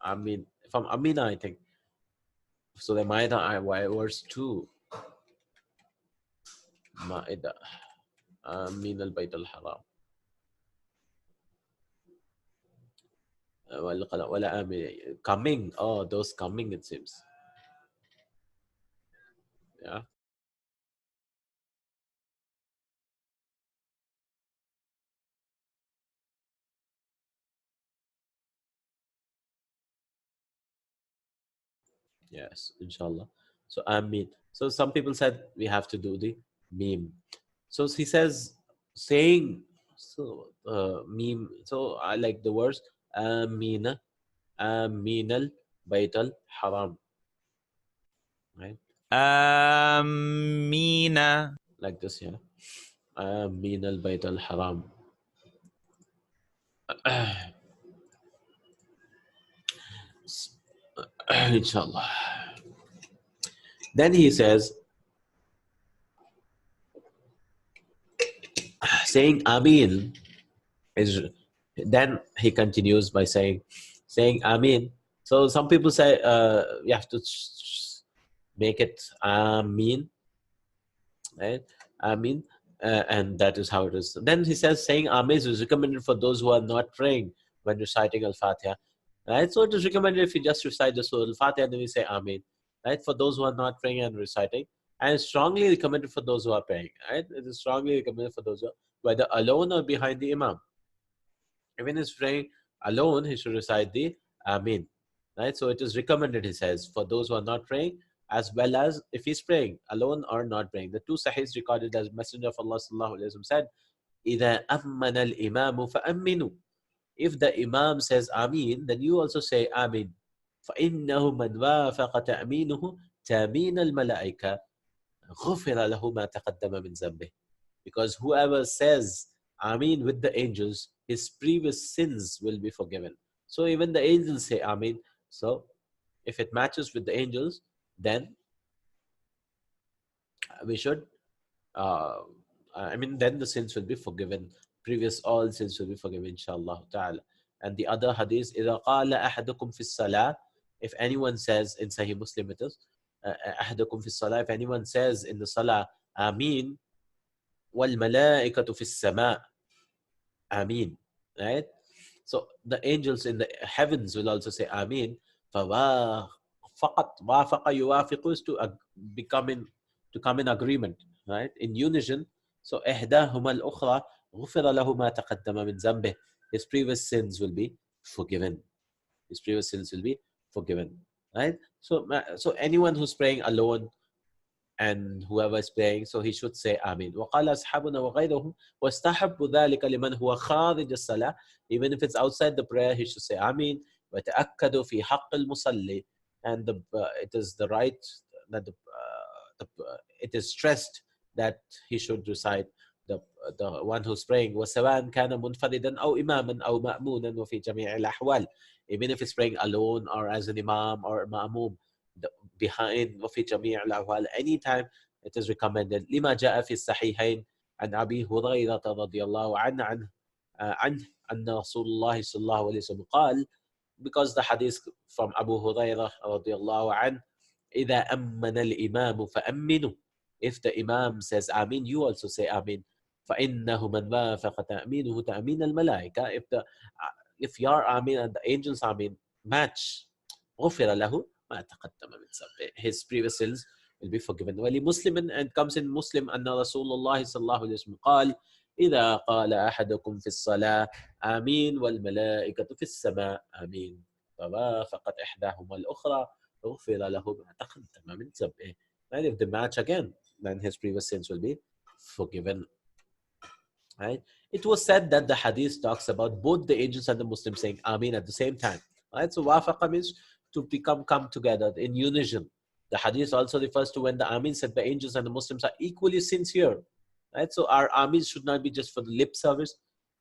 Ameen, from Amina, I think. So the Ma'idah, verse 2. Ma'idah, Ameen al-Bayt al-Haram. Coming. Oh, those coming, it seems. Yeah. Yes, inshallah. So Ameen. So some people said we have to do the meme. So he says saying meme. So I like the words Amina, Aminal Baital Haram. Right? Amina. Like this, yeah. Aminal Baital Haram. Inshallah. Then he says, saying Amin is, then he continues by saying Amin. So some people say you have to make it Amin, right? Amin, and that is how it is. Then he says saying Amin is recommended for those who are not praying when reciting al-Fatiha, right? So it is recommended if you just recite the Surah al-Fatiha, then you say Amin, right? For those who are not praying and reciting, and it's strongly recommended for those who are praying, right? It is strongly recommended for those who are, whether alone or behind the Imam. Even if he's praying alone, he should recite the Amin. Right? So it is recommended, he says, for those who are not praying, as well as if he's praying alone or not praying. The two sahihs recorded as Messenger of Allah sallallahu alaihi wasallam said, إِذَا أَمَّنَ الْإِمَامُ فَأَمِّنُوا. If the Imam says Amin, then you also say Amin. فَإِنَّهُ مَنْ وَافَقَ تَأْمِينُهُ تَأْمِينَ الْمَلَائِكَةِ غُفِرَ لَهُ مَا تَقَدَّمَ مِنْ ذَنبِهِ. Because whoever says Ameen with the angels, his previous sins will be forgiven. So even the angels say Ameen. So if it matches with the angels, then we should, then the sins will be forgiven. Previous all sins will be forgiven, inshallah ta'ala. And the other hadith, إِذَا قَالَ أَحَدُكُمْ فِي الصَّلَاةِ, if anyone says, in Sahih Muslim it is, أَحَدُكُمْ فِي الصَّلَاةِ, if anyone says in the salah, Ameen, وَالْمَلَائِكَةُ فِي السَّمَاءِ, Ameen. Right? So the angels in the heavens will also say Ameen. فَوَافَقَتْ وَافَقَ يُوافِقُ is to come in agreement, right? In unison. So إِحْدَاهُمَا الْأُخْرَى غُفِرَ لَهُ مَا تَقَدَّمَ مِنْ ذَنبِهِ. His previous sins will be forgiven. His previous sins will be forgiven. Right? So anyone who's praying alone and whoever is praying, so he should say Amin. وقال أصحابنا وغيرهم واستحب ذلك لمن هو خارج الصلاة. Even if it's outside the prayer, he should say Amin. وتأكدوا في حق المصلي, and it is the right that it is stressed that he should recite the one who's praying وسواء كان منفردا أو إماما أو مأمونا وفي جميع الأحوال. Even if he's praying alone or as an imam or ma'mum, behind وفي جميع الأحوال, anytime it is recommended. لما جاء في الصحيحين عن أبي هريرة رضي الله عنه أن رسول الله صلى الله عليه وسلم قال, because the hadith from Abu Hurairah رضي الله عنه, إذا أمن الإمام فأمنوا. If the Imam says Amin, you also say Amin. فإنه من وافق تأمينه تأمين الملائكة. If your Amin and the angels Amin match, غفر له ما تقدم من ذنبه. His previous sins will be forgiven. ولمسلم, and comes in Muslim, أن رسول الله صلى الله عليه وسلم قال إذا قال أحدكم في الصلاة آمين والملائكة في السماء آمين فوافقت إحداهما الأخرى غفر له ما تقدم من ذنبه. And if they match again, then his previous sins will be forgiven. Right? It was said that the hadith talks about both the angels and the Muslims saying Ameen at the same time. Right? So wafaqa means to come together in unison. The hadith also refers to when the Ameen said the angels and the Muslims are equally sincere. Right? So our Ameen should not be just for the lip service.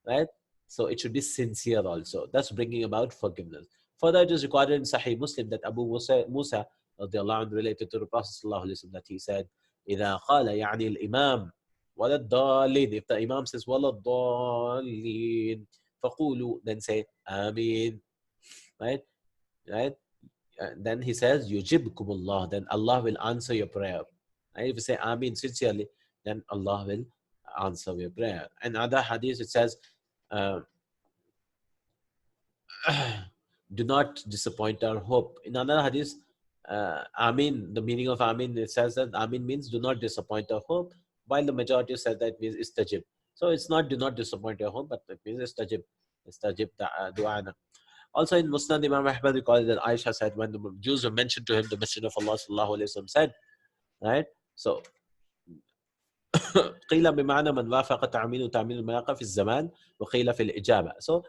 Right? So it should be sincere also. That's bringing about forgiveness. Further, it is recorded in Sahih Muslim that Abu Musa radiallahu anhu related to the Prophet sallallahu alaihi wasallam that he said, إذا قال يعني الإمام ولا الضالين. If the Imam says ولا الضالين, فقولوا, then say Ameen. Right? Right? Then he says, يجبكم الله, then Allah will answer your prayer. Right? If you say Ameen sincerely, then Allah will answer your prayer. And other hadith it says, do not disappoint our hope. In another hadith, Amin, the meaning of Amin, it says that Amin means do not disappoint our hope, while the majority said that it means istajib. So it's not do not disappoint your hope, but it means istajib. Istajib du'ana. Also in Musnad Imam Ahmad recorded that Aisha said when the Jews were mentioned to him, the Messenger of Allah sallallahu alaihi wasallam said, right? So قيل بمعنى من وافق تعميل الملاقة في الزمان وقيل في الإجابة. So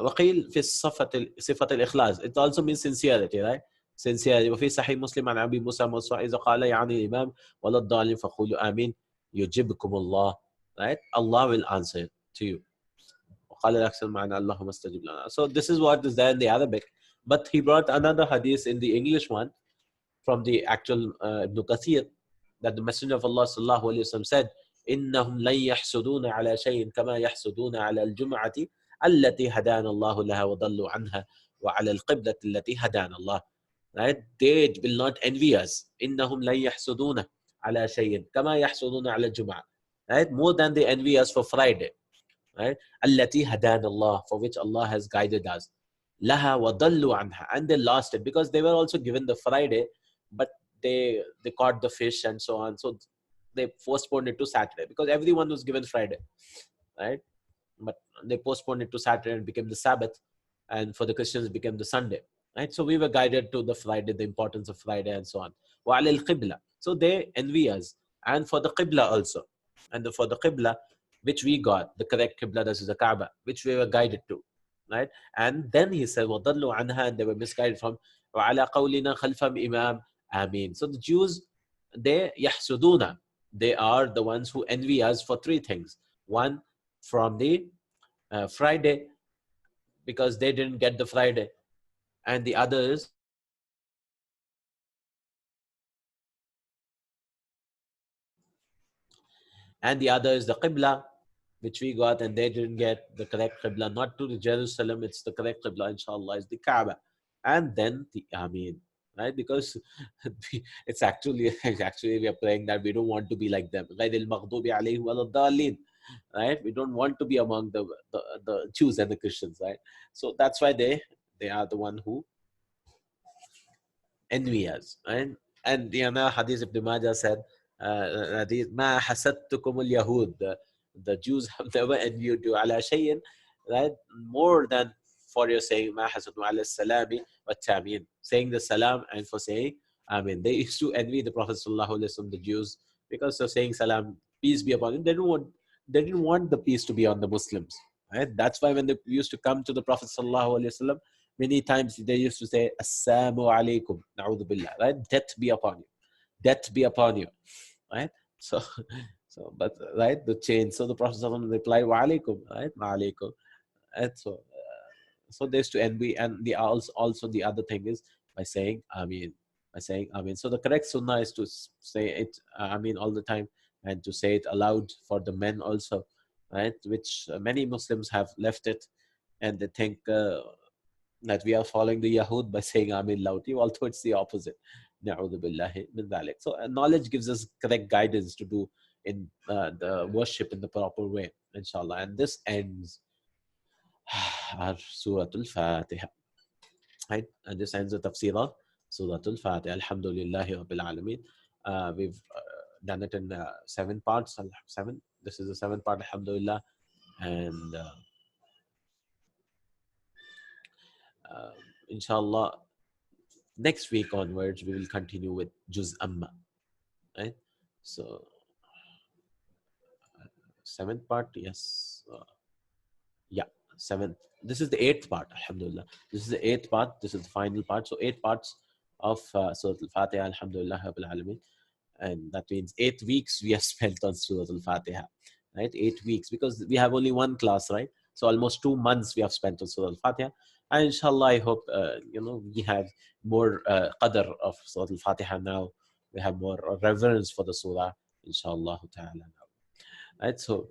وقيل في صفة الإخلاص. It also means sincerity, right? Sincerity. وفي صحيح مسلم عن أبي موسى مرفوعا إذا قال يعني الإمام ولا الضالين فقولوا آمين يجبكم الله. Right? Allah will answer to you. وقال الأكثر معنى اللهم استجب لنا. So this is what is there in the Arabic. But he brought another hadith in the English one from the actual Ibn Kathir, that the Messenger of Allah sallallahu alaihi wasallam said, إنهم لن يحسدون على شيء كما يحسدون على الجمعة التي هدانا الله لها وضلوا عنها وعلى القبلة التي هدانا الله. Right? They will not envy us. إنهم لن يحسدون على شيء كما يحسدون على الجمعة. Right? More than they envy us for Friday. Right? التي هدانا الله, for which Allah has guided us. لها وضلوا عنها, and they lost it because they were also given the Friday, but they caught the fish and so on. So they postponed it to Saturday because everyone was given Friday, right? But they postponed it to Saturday and became the Sabbath, and for the Christians it became the Sunday, right? So we were guided to the Friday, the importance of Friday and so on. وَعَلَى الْقِبْلَةِ, so they envy us, and for the Qibla also, and for the Qibla which we got, the correct Qibla, that is the Kaaba, which we were guided to, right? And then he said وَضَلُّوا عَنْهَا, and they were misguided from وَعَلَى قَوْلِنَا خَلْفَ Imam Ameen. So the Jews, they yahsuduna, they are the ones who envy us for three things. One, from the Friday, because they didn't get the Friday, and the others is the Qibla, which we got, and they didn't get the correct Qibla, not to the Jerusalem, it's the correct Qibla, inshallah, is the Kaaba. And then the Ameen, right? Because it's actually we are praying that we don't want to be like them. Right? We don't want to be among the Jews and the Christians, right? So that's why they are the one who envy us. Right? And the other hadith Ibn Majah said, ما حسدتكم اليهود, the Jews have never envied you ala shay'in, right? More than for your saying ما حسدوا على السلام والتامين, saying the salam and for saying Amen. They used to envy the Prophet sallallahu alaihi wasallam, the Jews, because of saying salam, peace be upon him. They didn't want the peace to be on the Muslims, right? That's why when they used to come to the Prophet sallallahu alaihi wasallam, many times they used to say assalamu alaikum, na'udhu billah, right? Death be upon you, death be upon you, right? So but right, the change. So the Prophet ﷺ replied wa alaikum, right? Wa alaikum. And so they used to envy. And the also the other thing is by saying Ameen, so the correct sunnah is to say it Ameen all the time, and to say it aloud for the men also, right? Which many Muslims have left it, and they think that we are following the Yahud by saying Ameen loudly, although it's the opposite. So knowledge gives us correct guidance to do in the worship in the proper way, inshallah. And this ends our Surah Al-Fatiha. Right? And this ends the Tafsir of Surah Al-Fatiha. Alhamdulillahi Rabbil Alameen. We've done it in 7 parts. 7. This is the 7th part, alhamdulillah. And inshallah, next week onwards, we will continue with Juz Amma. Right? So, 7th part, yes. Yeah, 7th. This is the 8th part, alhamdulillah. This is the 8th part. This is the final part. So 8 parts of Surah Al-Fatiha, alhamdulillah, Rabbil Alameen. And that means 8 weeks we have spent on Surah Al-Fatiha, right? 8 weeks, because we have only one class, right? So almost 2 months we have spent on Surah Al-Fatiha. And inshallah, I hope, we have more qadr of Surah Al-Fatiha now. We have more reverence for the surah, inshallah ta'ala. Now. Right? So,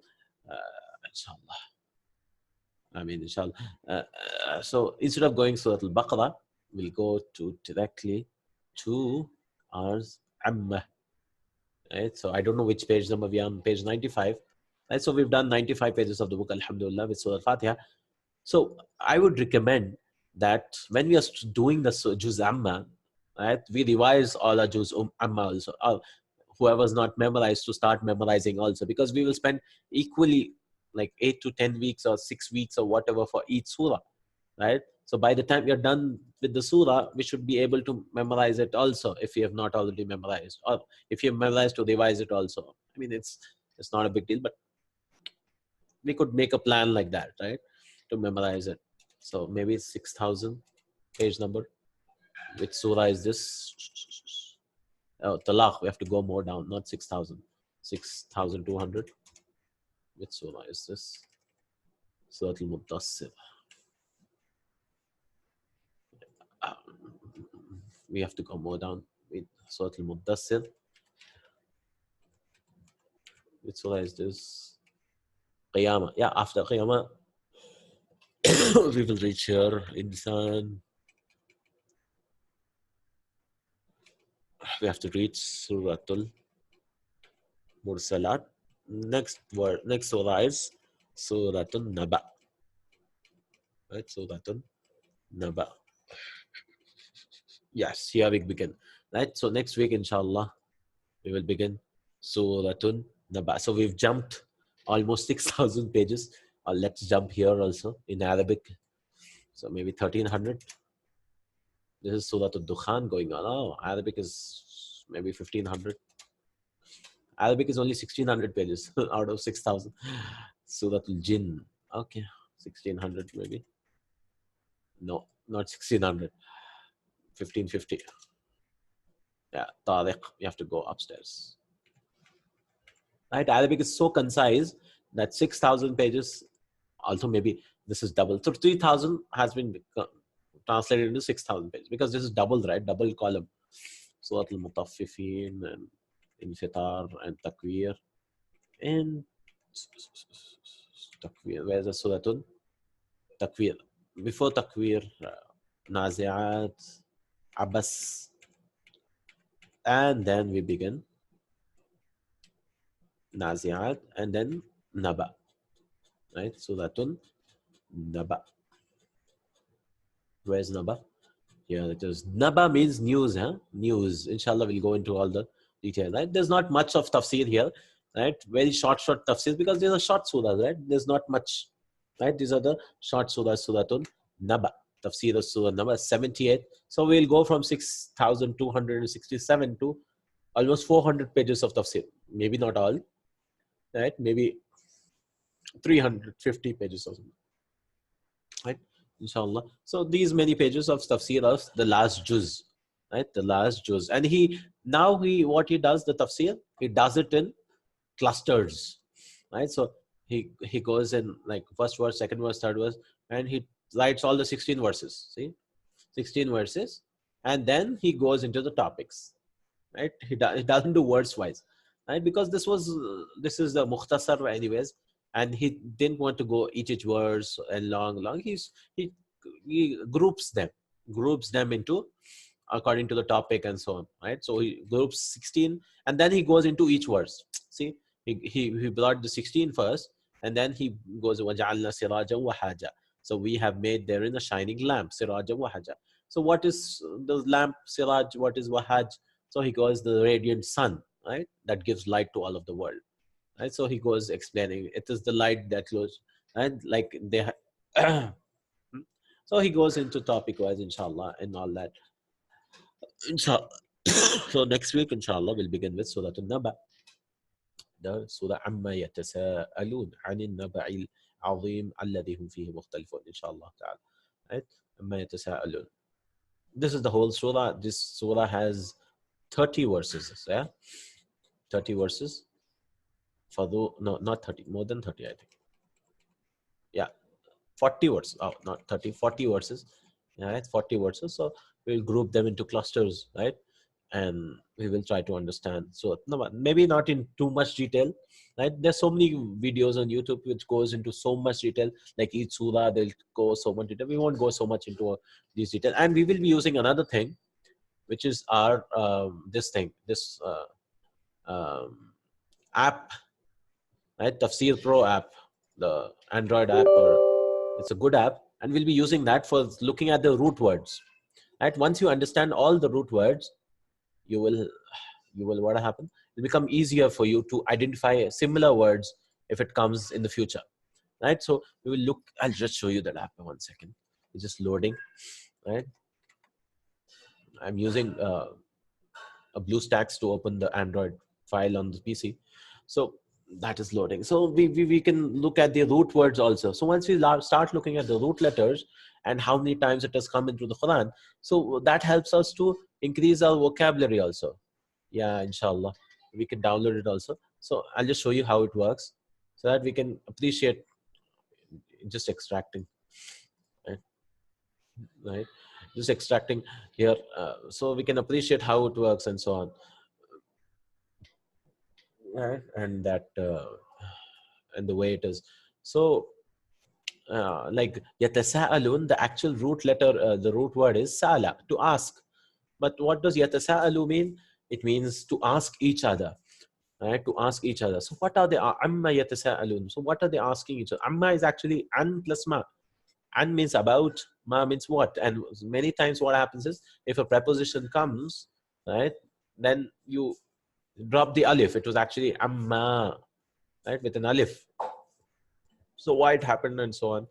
inshallah. I mean, inshallah. So, instead of going Surah Al-Baqarah, we'll go directly to ours, Amma. Right? So, I don't know which page number we are on, page 95. Right? So, we've done 95 pages of the book, Alhamdulillah, with Surah Al-Fatiha. So I would recommend that when we are doing the Juz Amma, right, we revise all our Juz Amma also. Whoever's not memorized to start memorizing also, because we will spend equally like 8 to 10 weeks or 6 weeks or whatever for each surah, right? So by the time you're done with the surah, we should be able to memorize it also if you have not already memorized, or if you have memorized, to revise it also. I mean, it's not a big deal, but we could make a plan like that, right, to memorize it. So maybe it's 6,000 page number. Which surah is this? Oh, Talaq. We have to go more down, not 6,000. 6,200. Which surah is this? Surah Al-Muddassir. We have to go more down with Surah Al-Muddassir. Which surah is this? Qiyamah. Yeah, after Qiyamah, we will reach here. Insan. We have to reach Suratul Mursalat. Next word, next surah is Suratul Naba. Right, Suratul Naba. Yes, here we begin. Right, so next week, inshallah, we will begin Suratul Naba. So we've jumped almost 6,000 pages. Let's jump here also in Arabic. So maybe 1,300. This is Suratul Dukhan going on. Oh, Arabic is maybe 1,500. Arabic is only 1,600 pages out of 6,000. Suratul Jinn. Okay, 1,600 maybe. No, not 1,600. 1,550. Yeah, Tariq. You have to go upstairs. Right, Arabic is so concise that 6,000 pages. Also, maybe this is double. So 3,000 has been translated into 6,000 pages because this is double, right? Double column. Surat al-Mutaffifin and Infitar and Takwir. And Takwir. Where's the Suratul Takwir? Before Takwir, Nazi'at, Abbas. And then we begin Nazi'at and then Naba. Right? Suratul Naba. Where's Naba? Here it is. Naba means news, huh? News. Inshallah, we'll go into all the details, right? There's not much of tafsir here, right? Very short tafsir because these are short surahs, right? There's not much, right? These are the short surahs, Suratun Naba. Tafsir of Surah Naba, 78. So we'll go from 6,267 to almost 400 pages of tafsir. Maybe not all, right? Maybe 350 pages or something, right? Inshallah. So these many pages of tafsir of the last juz, right? The last juz. And what he does, the tafsir, he does it in clusters, right? So he goes in like first verse, second verse, third verse, and he writes all the 16 verses. See, 16 verses, and then he goes into the topics, right? He doesn't do words wise, right? Because this is the mukhtasar anyways, and he didn't want to go each verse and long. He groups them into according to the topic and so on, right? So he groups 16, and then he goes into each verse. See, he brought the 16 first, and then he goes وَجَعَلْنَا سِرَاجًا وَحَاجًا. So we have made therein a shining lamp, siraja wahaja. So what is the lamp, siraj? What is wahaj? So he goes the radiant sun, right? That gives light to all of the world, right? So he goes explaining it is the light that glows, and like they. So he goes into topic wise, inshallah, and all that. Inshallah. So next week, inshallah, we'll begin with Surah An-Naba. The Surah Amma Yatasa'alun Anin Naba'il Azim Alladhi Hum Fihi Mukhtalifun, inshallah ta'ala. Right? Amma Yatasa'alun. This is the whole surah. This surah has 30 verses. Yeah? 30 verses. No, not 30, more than 30, I think. Yeah. 40 verses, oh, not 30, 40 verses, right? 40 verses. So we'll group them into clusters, right? And we will try to understand. So no, maybe not in too much detail, right? There's so many videos on YouTube which goes into so much detail, like each surah, they'll go so much detail. We won't go so much into these detail. And we will be using another thing, which is our, this app, right? Tafsir Pro app, the Android app, or it's a good app, and we'll be using that for looking at the root words. Right? Once you understand all the root words, you will what happen? It'll become easier for you to identify similar words if it comes in the future. Right? So we will look. I'll just show you that app in 1 second. It's just loading. Right? I'm using a BlueStacks to open the Android file on the PC. So that is loading. So we can look at the root words also. So once we start looking at the root letters and how many times it has come into the Quran, so that helps us to increase our vocabulary also. Yeah, inshallah. We can download it also. So I'll just show you how it works so that we can appreciate just extracting. Right? Right? Just extracting here. So we can appreciate how it works and so on. Right? And that and the way it is. So like yatasa'alun, the actual root letter, the root word is sala, to ask. But what does yatasa'alu mean? It means to ask each other. Right? To ask each other. So what are they? Amma yatasa'alun. So what are they asking each other? Amma is actually an plus ma. An means about, ma means what. And many times what happens is, if a preposition comes, right, then you drop the alif. It was actually amma, right, with an alif. So why it happened and so on,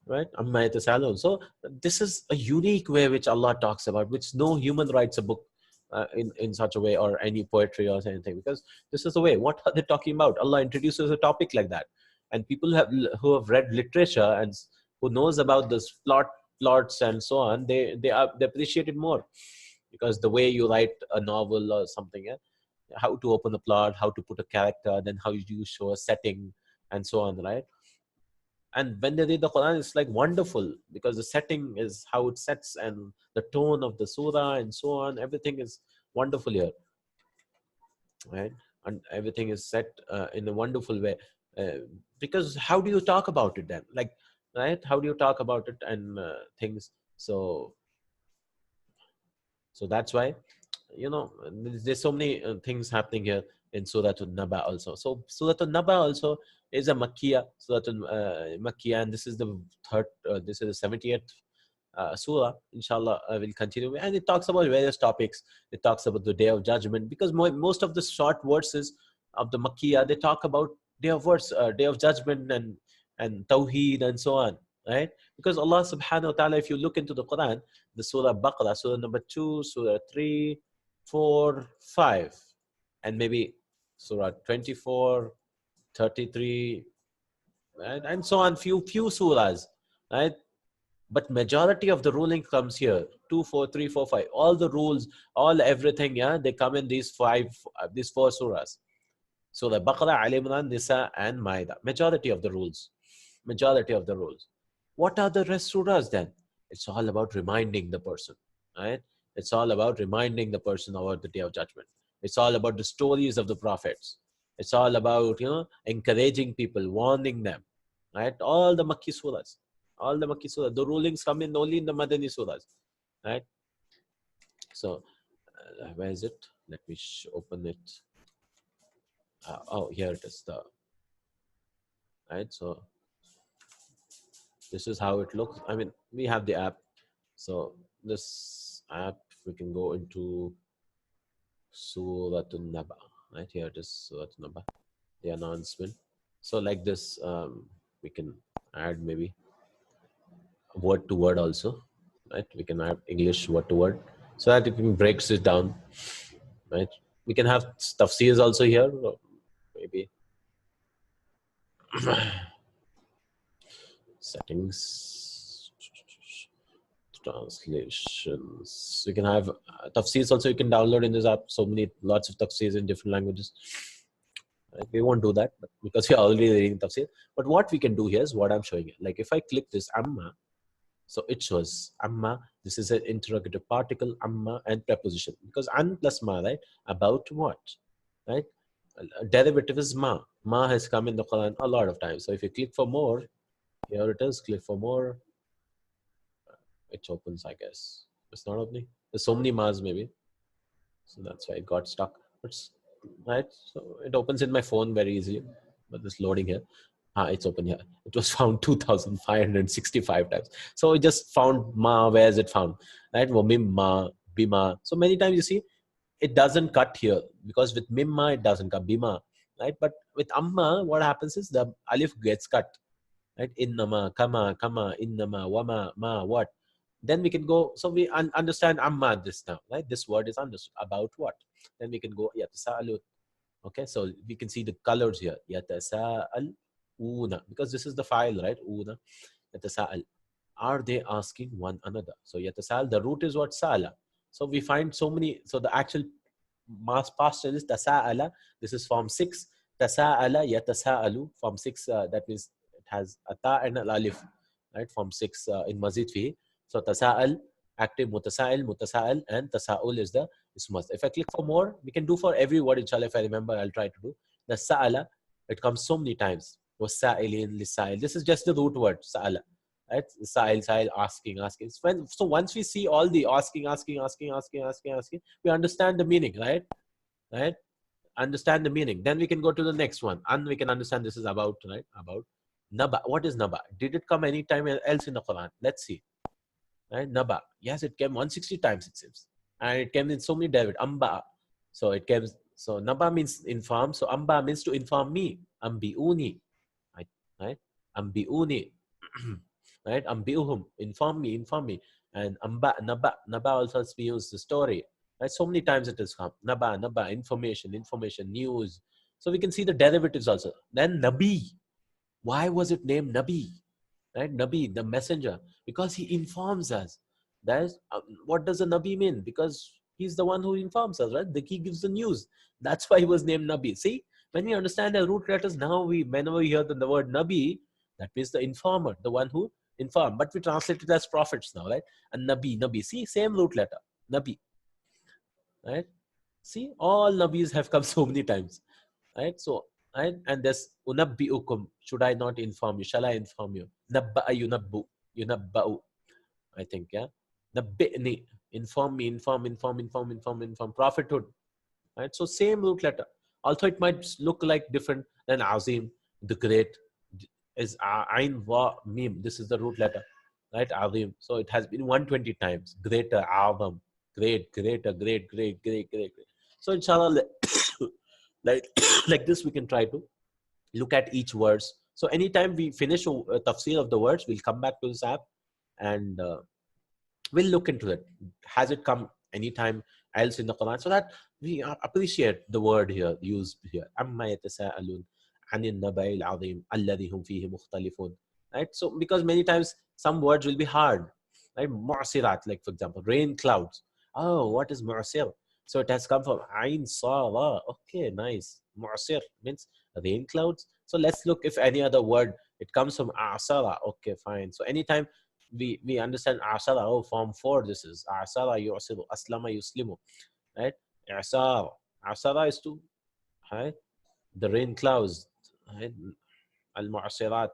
right? Amma yatasalun. So this is a unique way which Allah talks about, which no human writes a book in such a way, or any poetry or anything, because this is the way. What are they talking about? Allah introduces a topic like that, and people who have read literature and who knows about this plots and so on, they appreciate it more, because the way you write a novel or something, yeah? How to open a plot, how to put a character, then how you show a setting and so on, right? And when they read the Quran, it's like wonderful, because the setting is how it sets, and the tone of the surah and so on, everything is wonderful here, right? And everything is set in a wonderful way, because how do you talk about it then, like, right? How do you talk about it and things? So that's why, there's so many things happening here in Surah An-Naba also. So Surah An-Naba also is a Makkiyah, and this is the this is the 70th surah. Inshallah, we'll continue, and it talks about various topics. It talks about the Day of Judgment, because most of the short verses of the Makkiyah, they talk about Day of Judgment, and Tawheed and so on, right? Because Allah Subhanahu wa Taala, if you look into the Quran, the Surah Baqarah, Surah number 2, Surah 3, 4, 5, and maybe Surah 24, 33, right? And so on, few surahs, right? But majority of the ruling comes here: 2, 4, 3, 4, 5. All the rules, all everything, yeah, they come in these these four surahs. So the Baqarah, Al Imran, Nisa, and Maida. Majority of the rules. Majority of the rules. What are the rest surahs then? It's all about reminding the person, right? It's all about reminding the person about the Day of Judgment. It's all about the stories of the prophets. It's all about, encouraging people, warning them, right? All the Makki surahs. All the Makki surahs. The rulings come in only in the Madani surahs, right? So, where is it? Let me open it. Oh, here it is. Right? So, this is how it looks. I mean, we have the app. So, this app, we can go into Suratun Naba. Right? Here it is, Suratun Naba, the announcement. So, like this, we can add maybe word to word also. Right? We can add English word to word, so that it can breaks it down. Right? We can have tafsirs also here, maybe. Settings, translations. You can have tafsirs also. You can download in this app. So many, lots of tafsirs in different languages. Right? We won't do that because we are already reading tafsir. But what we can do here is what I'm showing you. Like if I click this amma, so it shows amma. This is an interrogative particle, amma, and preposition. Because an plus ma, right? About what? Right? A derivative is ma. Ma has come in the Quran a lot of times. So if you click for more, here it is. Click for more. It opens, I guess. It's not opening. There's so many ma's maybe. So that's why it got stuck. It's right. So it opens in my phone very easily. But this loading here. It's open here. It was found 2,565 times. So we just found ma. Where is it found? Right? Mimma, bima. So many times you see it doesn't cut here because with mimma it doesn't cut bima. Right? But with amma, what happens is the alif gets cut. Right? Innama, kama, innama, wama, ma, what? Then we can go, so we understand amma this now, right? This word is understood. About what? Then we can go, yatasa'alu. Okay, so we can see the colors here. Yatasa'al, una. Because this is the file, right? Una, yatasa'al. Are they asking one another? So yatasa'al, the root is what? Sa'ala. So we find so many, so the actual mass past tense is tasa'ala. This is form 6. Tasa'ala, yatasa'alu. Form 6, that means it has a ta and al alif, right? Form 6 in mazid fi. So tasa'al, active mutasa'il, mutasa'al, and tasa'ul is the ismas. If I click for more, we can do for every word, inshallah. If I remember, I'll try to do. The sa'ala, it comes so many times. Was sa'ilin, lisa'il. This is just the root word, sa'ala. Right? Sa'il, asking, asking. So once we see all the asking, we understand the meaning, right? Right? Understand the meaning. Then we can go to the next one. And we can understand this is about, right? About naba. What is naba? Did it come any time else in the Quran? Let's see. Right? Naba. Yes, it came 160 times, it seems. And it came in so many David. Amba. So it came, so naba means inform. So amba means to inform me. Ambiuni. Right? Right? Ambiuni. Right? Ambiuhum. Inform me, inform me. And amba, naba. Naba also has been used the story. Right? So many times it has come. Naba, naba, information, information, news. So we can see the derivatives also. Then Nabi. Why was it named Nabi? Right? Nabi, the messenger, because he informs us. That is, what does a Nabi mean? Because he's the one who informs us, right? He gives the news. That's why he was named Nabi. See, when we understand the root letters, now whenever we hear the word Nabi, that means the informer, the one who informed. But we translate it as prophets now, right? And Nabi, Nabi. See, same root letter, Nabi. Right? See, all Nabis have come so many times. Right? So, right? And there's unabbi'ukum. Should I not inform you? Shall I inform you? Nabba'a yunabbu. Yunabba'u. I think, yeah. Nabbi'ni. Inform me, inform. Prophethood. Right? So same root letter. Although it might look like different than Azim, the great, is Ain Wa Mim. This is the root letter. Right? Azim. So it has been 120 times. Greater, Azam. Great, greater, great. So inshallah, like, like this, we can try to look at each words. So anytime we finish a tafsir of the words, we'll come back to this app and we'll look into it. Has it come anytime else in the Quran? So that we appreciate the word here, used here. Amma yatasa'alun anil nabai al-azim alladhi hum fihi mukhtalifun. Right? So because many times some words will be hard. Right? Mu'asirat, like for example, rain clouds. Oh, what is mu'asir? So it has come from Ain Sara. Okay, nice. Mu'asir means rain clouds. So let's look if any other word, it comes from Asara. Okay, fine. So anytime we understand Asara, oh, form 4 this is. Asara yu'asiru, aslama yuslimu. Right? Asara. Asara is to, right? The rain clouds. Right? Al-Mu'asirat.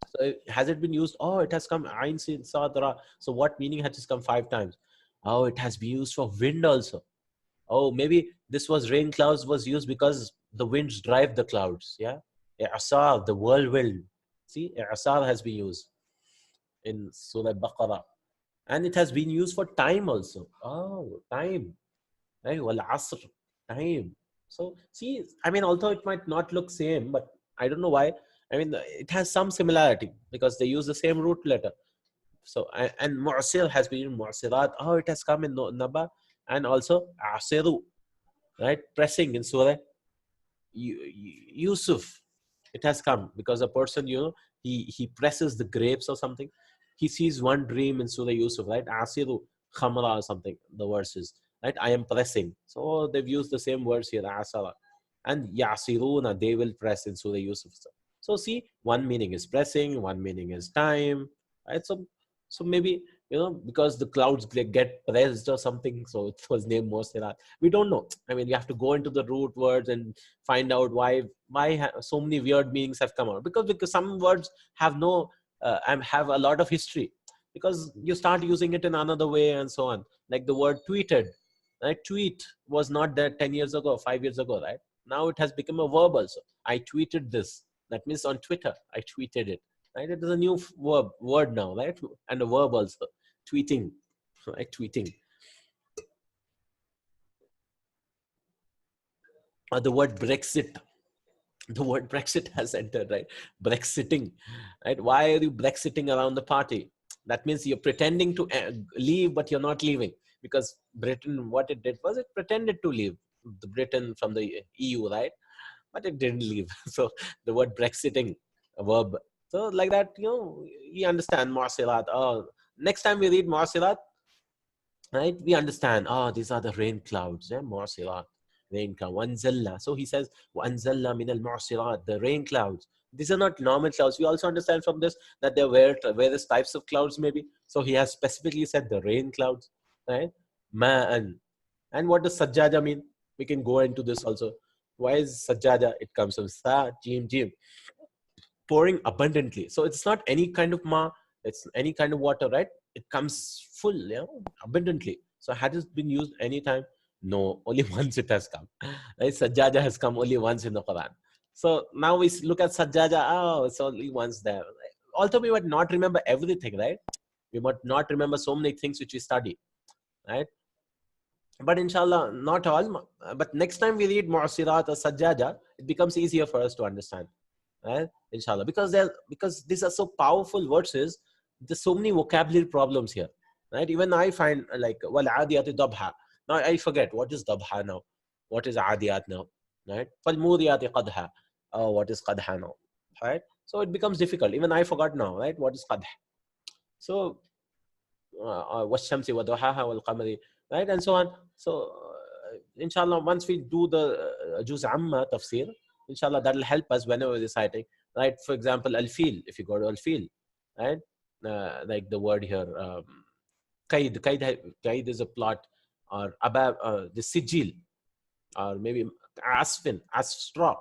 So has it been used? Oh, it has come Ain Sin Sadra. So what meaning has it come 5 times? Oh, it has been used for wind also. Oh, maybe this was rain clouds was used because the winds drive the clouds. Yeah. I'sar, the whirlwind. See, I'sar has been used in Surah Baqarah. And it has been used for time also. Oh, time. Right? Wal asr, time. So see, I mean, although it might not look same, but I don't know why. I mean, it has some similarity because they use the same root letter. So, and mu'asir has been mu'asirat. Oh, it has come in Naba. And also asiru, right? Pressing in Surah Yusuf. It has come because a person, he presses the grapes or something. He sees one dream in Surah Yusuf, right? Asiru khamra or something, the verses, right? I am pressing. So they've used the same words here, asara. And yasiruna, they will press in Surah Yusuf. So see, one meaning is pressing, one meaning is time, right? So maybe, because the clouds get pressed or something, so it was named Mosirat. We don't know. I mean, you have to go into the root words and find out why so many weird meanings have come out. Because some words have no and have a lot of history. Because you start using it in another way and so on. Like the word tweeted, right? Tweet was not there 10 years ago, 5 years ago, right? Now it has become a verb also. I tweeted this. That means on Twitter, I tweeted it. Right? It is a new word now, right? And a verb also. Tweeting, right? Tweeting. Or the word Brexit. The word Brexit has entered, right? Brexiting, right? Why are you Brexiting around the party? That means you're pretending to leave, but you're not leaving. Because Britain, what it did was it pretended to leave the Britain from the EU, right? But it didn't leave. So the word Brexiting, a verb. So like that, you understand Marsilat. Oh, next time we read Marsilat, right, we understand, these are the rain clouds. Yeah, Marsilat, rain cloud. Wanzalla. So he says, Wanzalla min al-Marsilat, the rain clouds. These are not normal clouds. We also understand from this that there were various types of clouds maybe. So he has specifically said the rain clouds, right? Ma'an. And what does sajjada mean? We can go into this also. Why is sajjada? It comes from sa, jim, jim. Pouring abundantly. So it's not any kind of it's any kind of water, right? It comes full, abundantly. So had it been used anytime? No, only once it has come. Right? Sajjada has come only once in the Quran. So now we look at sajjada. Oh, it's only once there. Although we might not remember everything, right? We might not remember so many things which we study, right? But inshallah, not all. But next time we read Mu'asirat or Sajjada, it becomes easier for us to understand. Right? Inshallah. Because these are so powerful verses, there's so many vocabulary problems here. Right? Even I find like wal adiyati dabha. Now I forget what is dabha now. What is adiyat now? Right? Fal muriyati qadha. Oh, what is qadha now? Right? So it becomes difficult. Even I forgot now, right? What is qadha? So washamsi wa duhaha wal qamari, right, and so on. So inshallah, once we do the juz amma tafsir, inshallah, that will help us whenever we're reciting, right? For example, al-fil, if you go to al-fil, right, like the word here, kaid is a plot, or abab, the sijil, or maybe asfin, straw.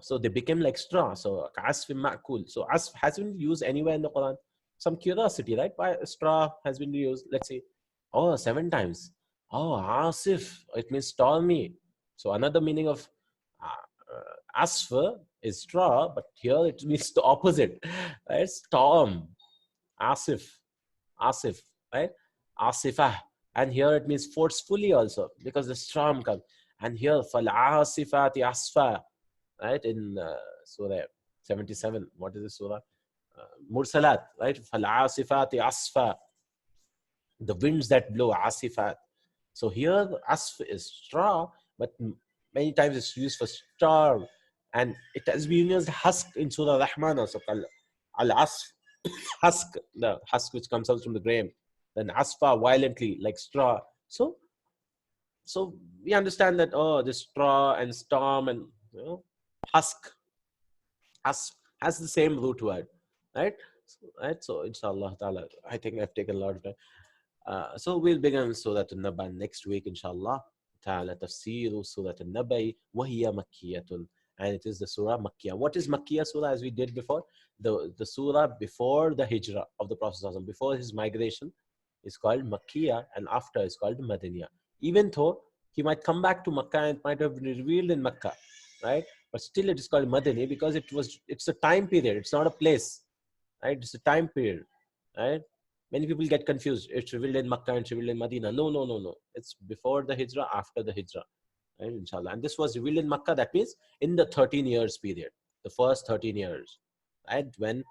So they became like straw. So asf ma'kul. So asf hasn't been used anywhere in the Quran. Some curiosity, right? Why straw has been used? Let's see. Oh, 7 times. Oh, asif. It means stormy. So another meaning of asf is straw, but here it means the opposite. Right? Storm. Asif. Asif. Right? Asifah. And here it means forcefully also, because the storm comes. And here, fal asifati asfa, right, in Surah 77. What is the Surah? Mursalat, right? Fal-asifati asfa, the winds that blow, asifat. So here, asf is straw, but many times it's used for star. And it has been used husk in Surah Rahman also. Al-asf, husk, the husk which comes out from the grain. Then asfa, violently, like straw. So we understand that, the straw and storm and, husk has the same root word, right? Right. So inshallah ta'ala, I think I've taken a lot of time. So we'll begin Surah An-Naba next week, inshallah ta'ala. Tafsir of Surat An-Naba wa hiya makkiyatun, and it is the surah Makkiyah. What is Makkiyah surah? As we did before, the surah before the hijrah of the Prophet ﷺ, before his migration, is called Makkiyah, and after is called Madaniyah. Even though he might come back to Makkah and it might have been revealed in Makkah, right? But still it is called Madani because it's a time period. It's not a place, right? It's a time period, right? Many people get confused. It's revealed in Makkah and it's revealed in Medina. No. It's before the Hijrah, after the Hijrah, right? Inshallah. And this was revealed in Makkah. That means in the 13 years period, the first 13 years, right? When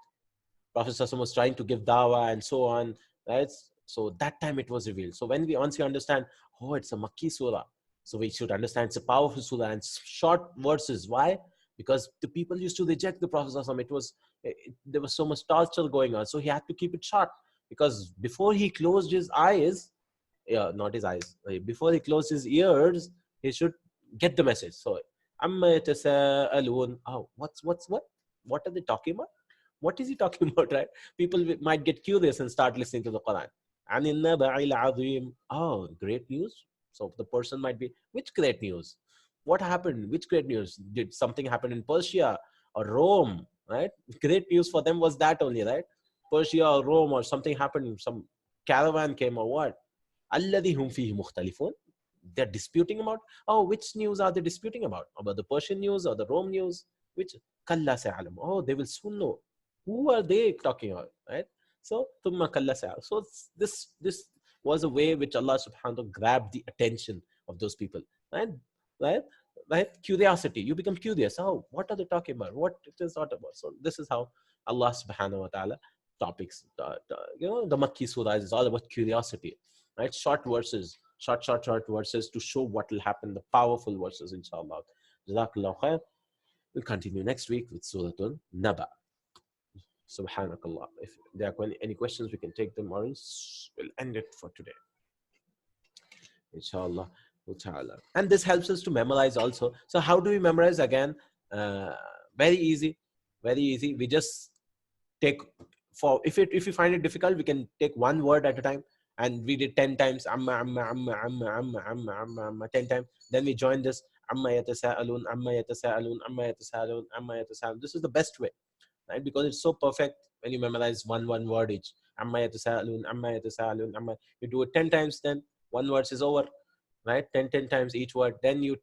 Prophet ﷺ was trying to give dawah and so on, right? So that time it was revealed. So once you understand, oh, it's a Makki surah, so we should understand it's a powerful surah and short verses. Why? Because the people used to reject the Prophet ﷺ. There was so much torture going on, so he had to keep it short. Because before he closed his eyes, not his eyes, before he closed his ears, he should get the message. So Amma yatasaalun. Oh, what? What are they talking about? What is he talking about, right? People might get curious and start listening to the Quran. Anil naba'il azim. Oh, great news. So the person might be, which great news? What happened? Which great news? Did something happen in Persia or Rome, right? Great news for them was that only, right? Persia or Rome or something happened, some caravan came or what? Alladhi hum fihi mukhtalifun. They're disputing about, oh, which news are they disputing about the Persian news or the Rome news? Which? Kalla sa'alam. Oh, they will soon know. Who are they talking about, right? So thumma kalla sa'alam. So this was a way which Allah subhanahu wa ta'ala grabbed the attention of those people, right? right right, curiosity. You become curious. Oh, what are they talking about? What it is not about? So this is how Allah subhanahu wa ta'ala topics, the Makki surah is all about curiosity, right? Short verses, short verses to show what will happen, the powerful verses, inshallah. Jazakallah khair. We'll continue next week with Surah Naba. Subhanakallah. If there are any questions, we can take them, or else we'll end it for today, inshallah. And this helps us to memorize also. So how do we memorize? Again, very easy. We just take, for if you find it difficult, we can take one word at a time and read it 10 times. Amma, amma, amma, amma, amma, amma, amma, amma, 10 times. Then we join this. Amma yatasaalun, amma yatasaalun, amma yatasaalun, amma yatasaalun. This is the best way, right? Because it's so perfect when you memorize one word each. Amma yatasaalun, amma yatasaalun, amma. You do it 10 times, then one verse is over, right? 10 times each word. Then you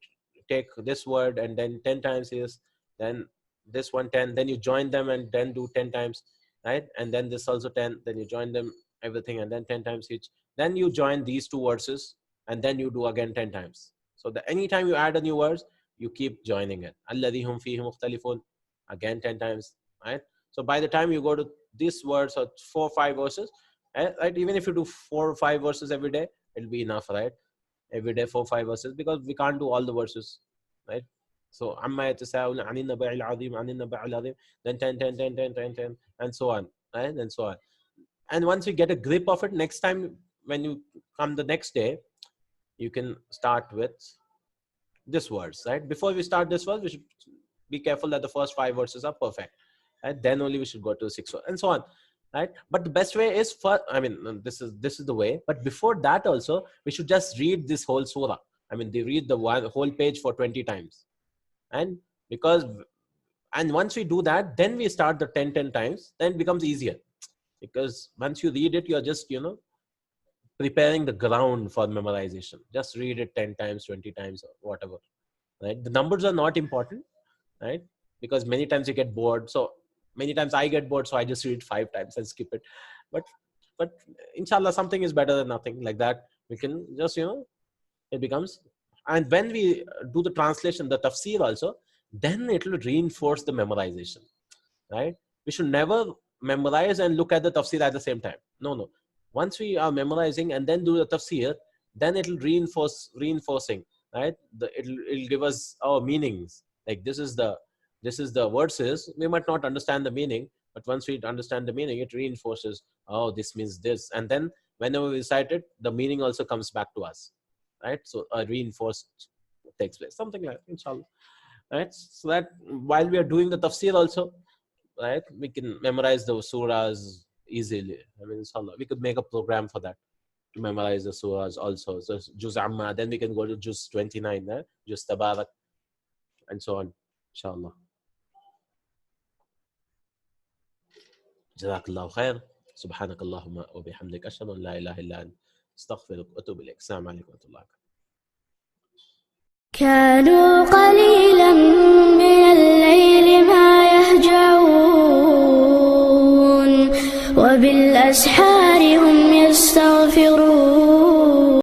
take this word and then 10 times is, then this one 10, then you join them and then do 10 times, right? And then this also 10, then you join them, everything, and then 10 times each. Then you join these two verses and then you do again 10 times. So that anytime you add a new verse, you keep joining it. Alladhi hum fihi mukhtalifun, again 10 times, right? So by the time you go to this verse or 4 or 5 verses, right? Even if you do 4 or 5 verses every day, it'll be enough, right? Every day 4 or 5 verses, because we can't do all the verses, right? So amma yatasaalun anin naba'il azim, anin naba'il azim, then 10, 10, 10, 10, 10, 10, and so on, right? And so on. And once you get a grip of it, next time when you come the next day, you can start with this verse, right? Before we start this verse, we should be careful that the first 5 verses are perfect, right? Then only we should go to the 6th verse, and so on, right? But the best way is for, this is the way. But before that also, we should just read this whole surah. They read the whole page for 20 times, and once we do that, then we start the 10 times. Then it becomes easier, because once you read it, you're just preparing the ground for memorization. Just read it 10 times, 20 times, or whatever, right? The numbers are not important, right? Because many times you get bored. So many times I get bored, so I just read 5 times and skip it. But inshallah, something is better than nothing. Like that, we can just, it becomes. And when we do the translation, the tafsir also, then it will reinforce the memorization, right? We should never memorize and look at the tafsir at the same time. No. Once we are memorizing and then do the tafsir, then it will reinforcing, right? It'll give us our meanings. Like this is the verses. We might not understand the meaning, but once we understand the meaning, it reinforces. Oh, this means this, and then whenever we recite it, the meaning also comes back to us, right? So a reinforced takes place, something like that, inshallah, right? So that while we are doing the tafsir also, right, we can memorize the surahs easily. Inshallah, we could make a program for that, to memorize the surahs also. So Juz Amma, then we can go to Juz 29, Juz Tabarak, and so on, inshallah. Jazakallahu khair. سبحانك اللهم وبحمدك أشهد أن لا إله إلا أنت أستغفرك وأتوب إليك. السلام عليكم ورحمة الله. كانوا قليلا من الليل ما يهجعون وبالأسحار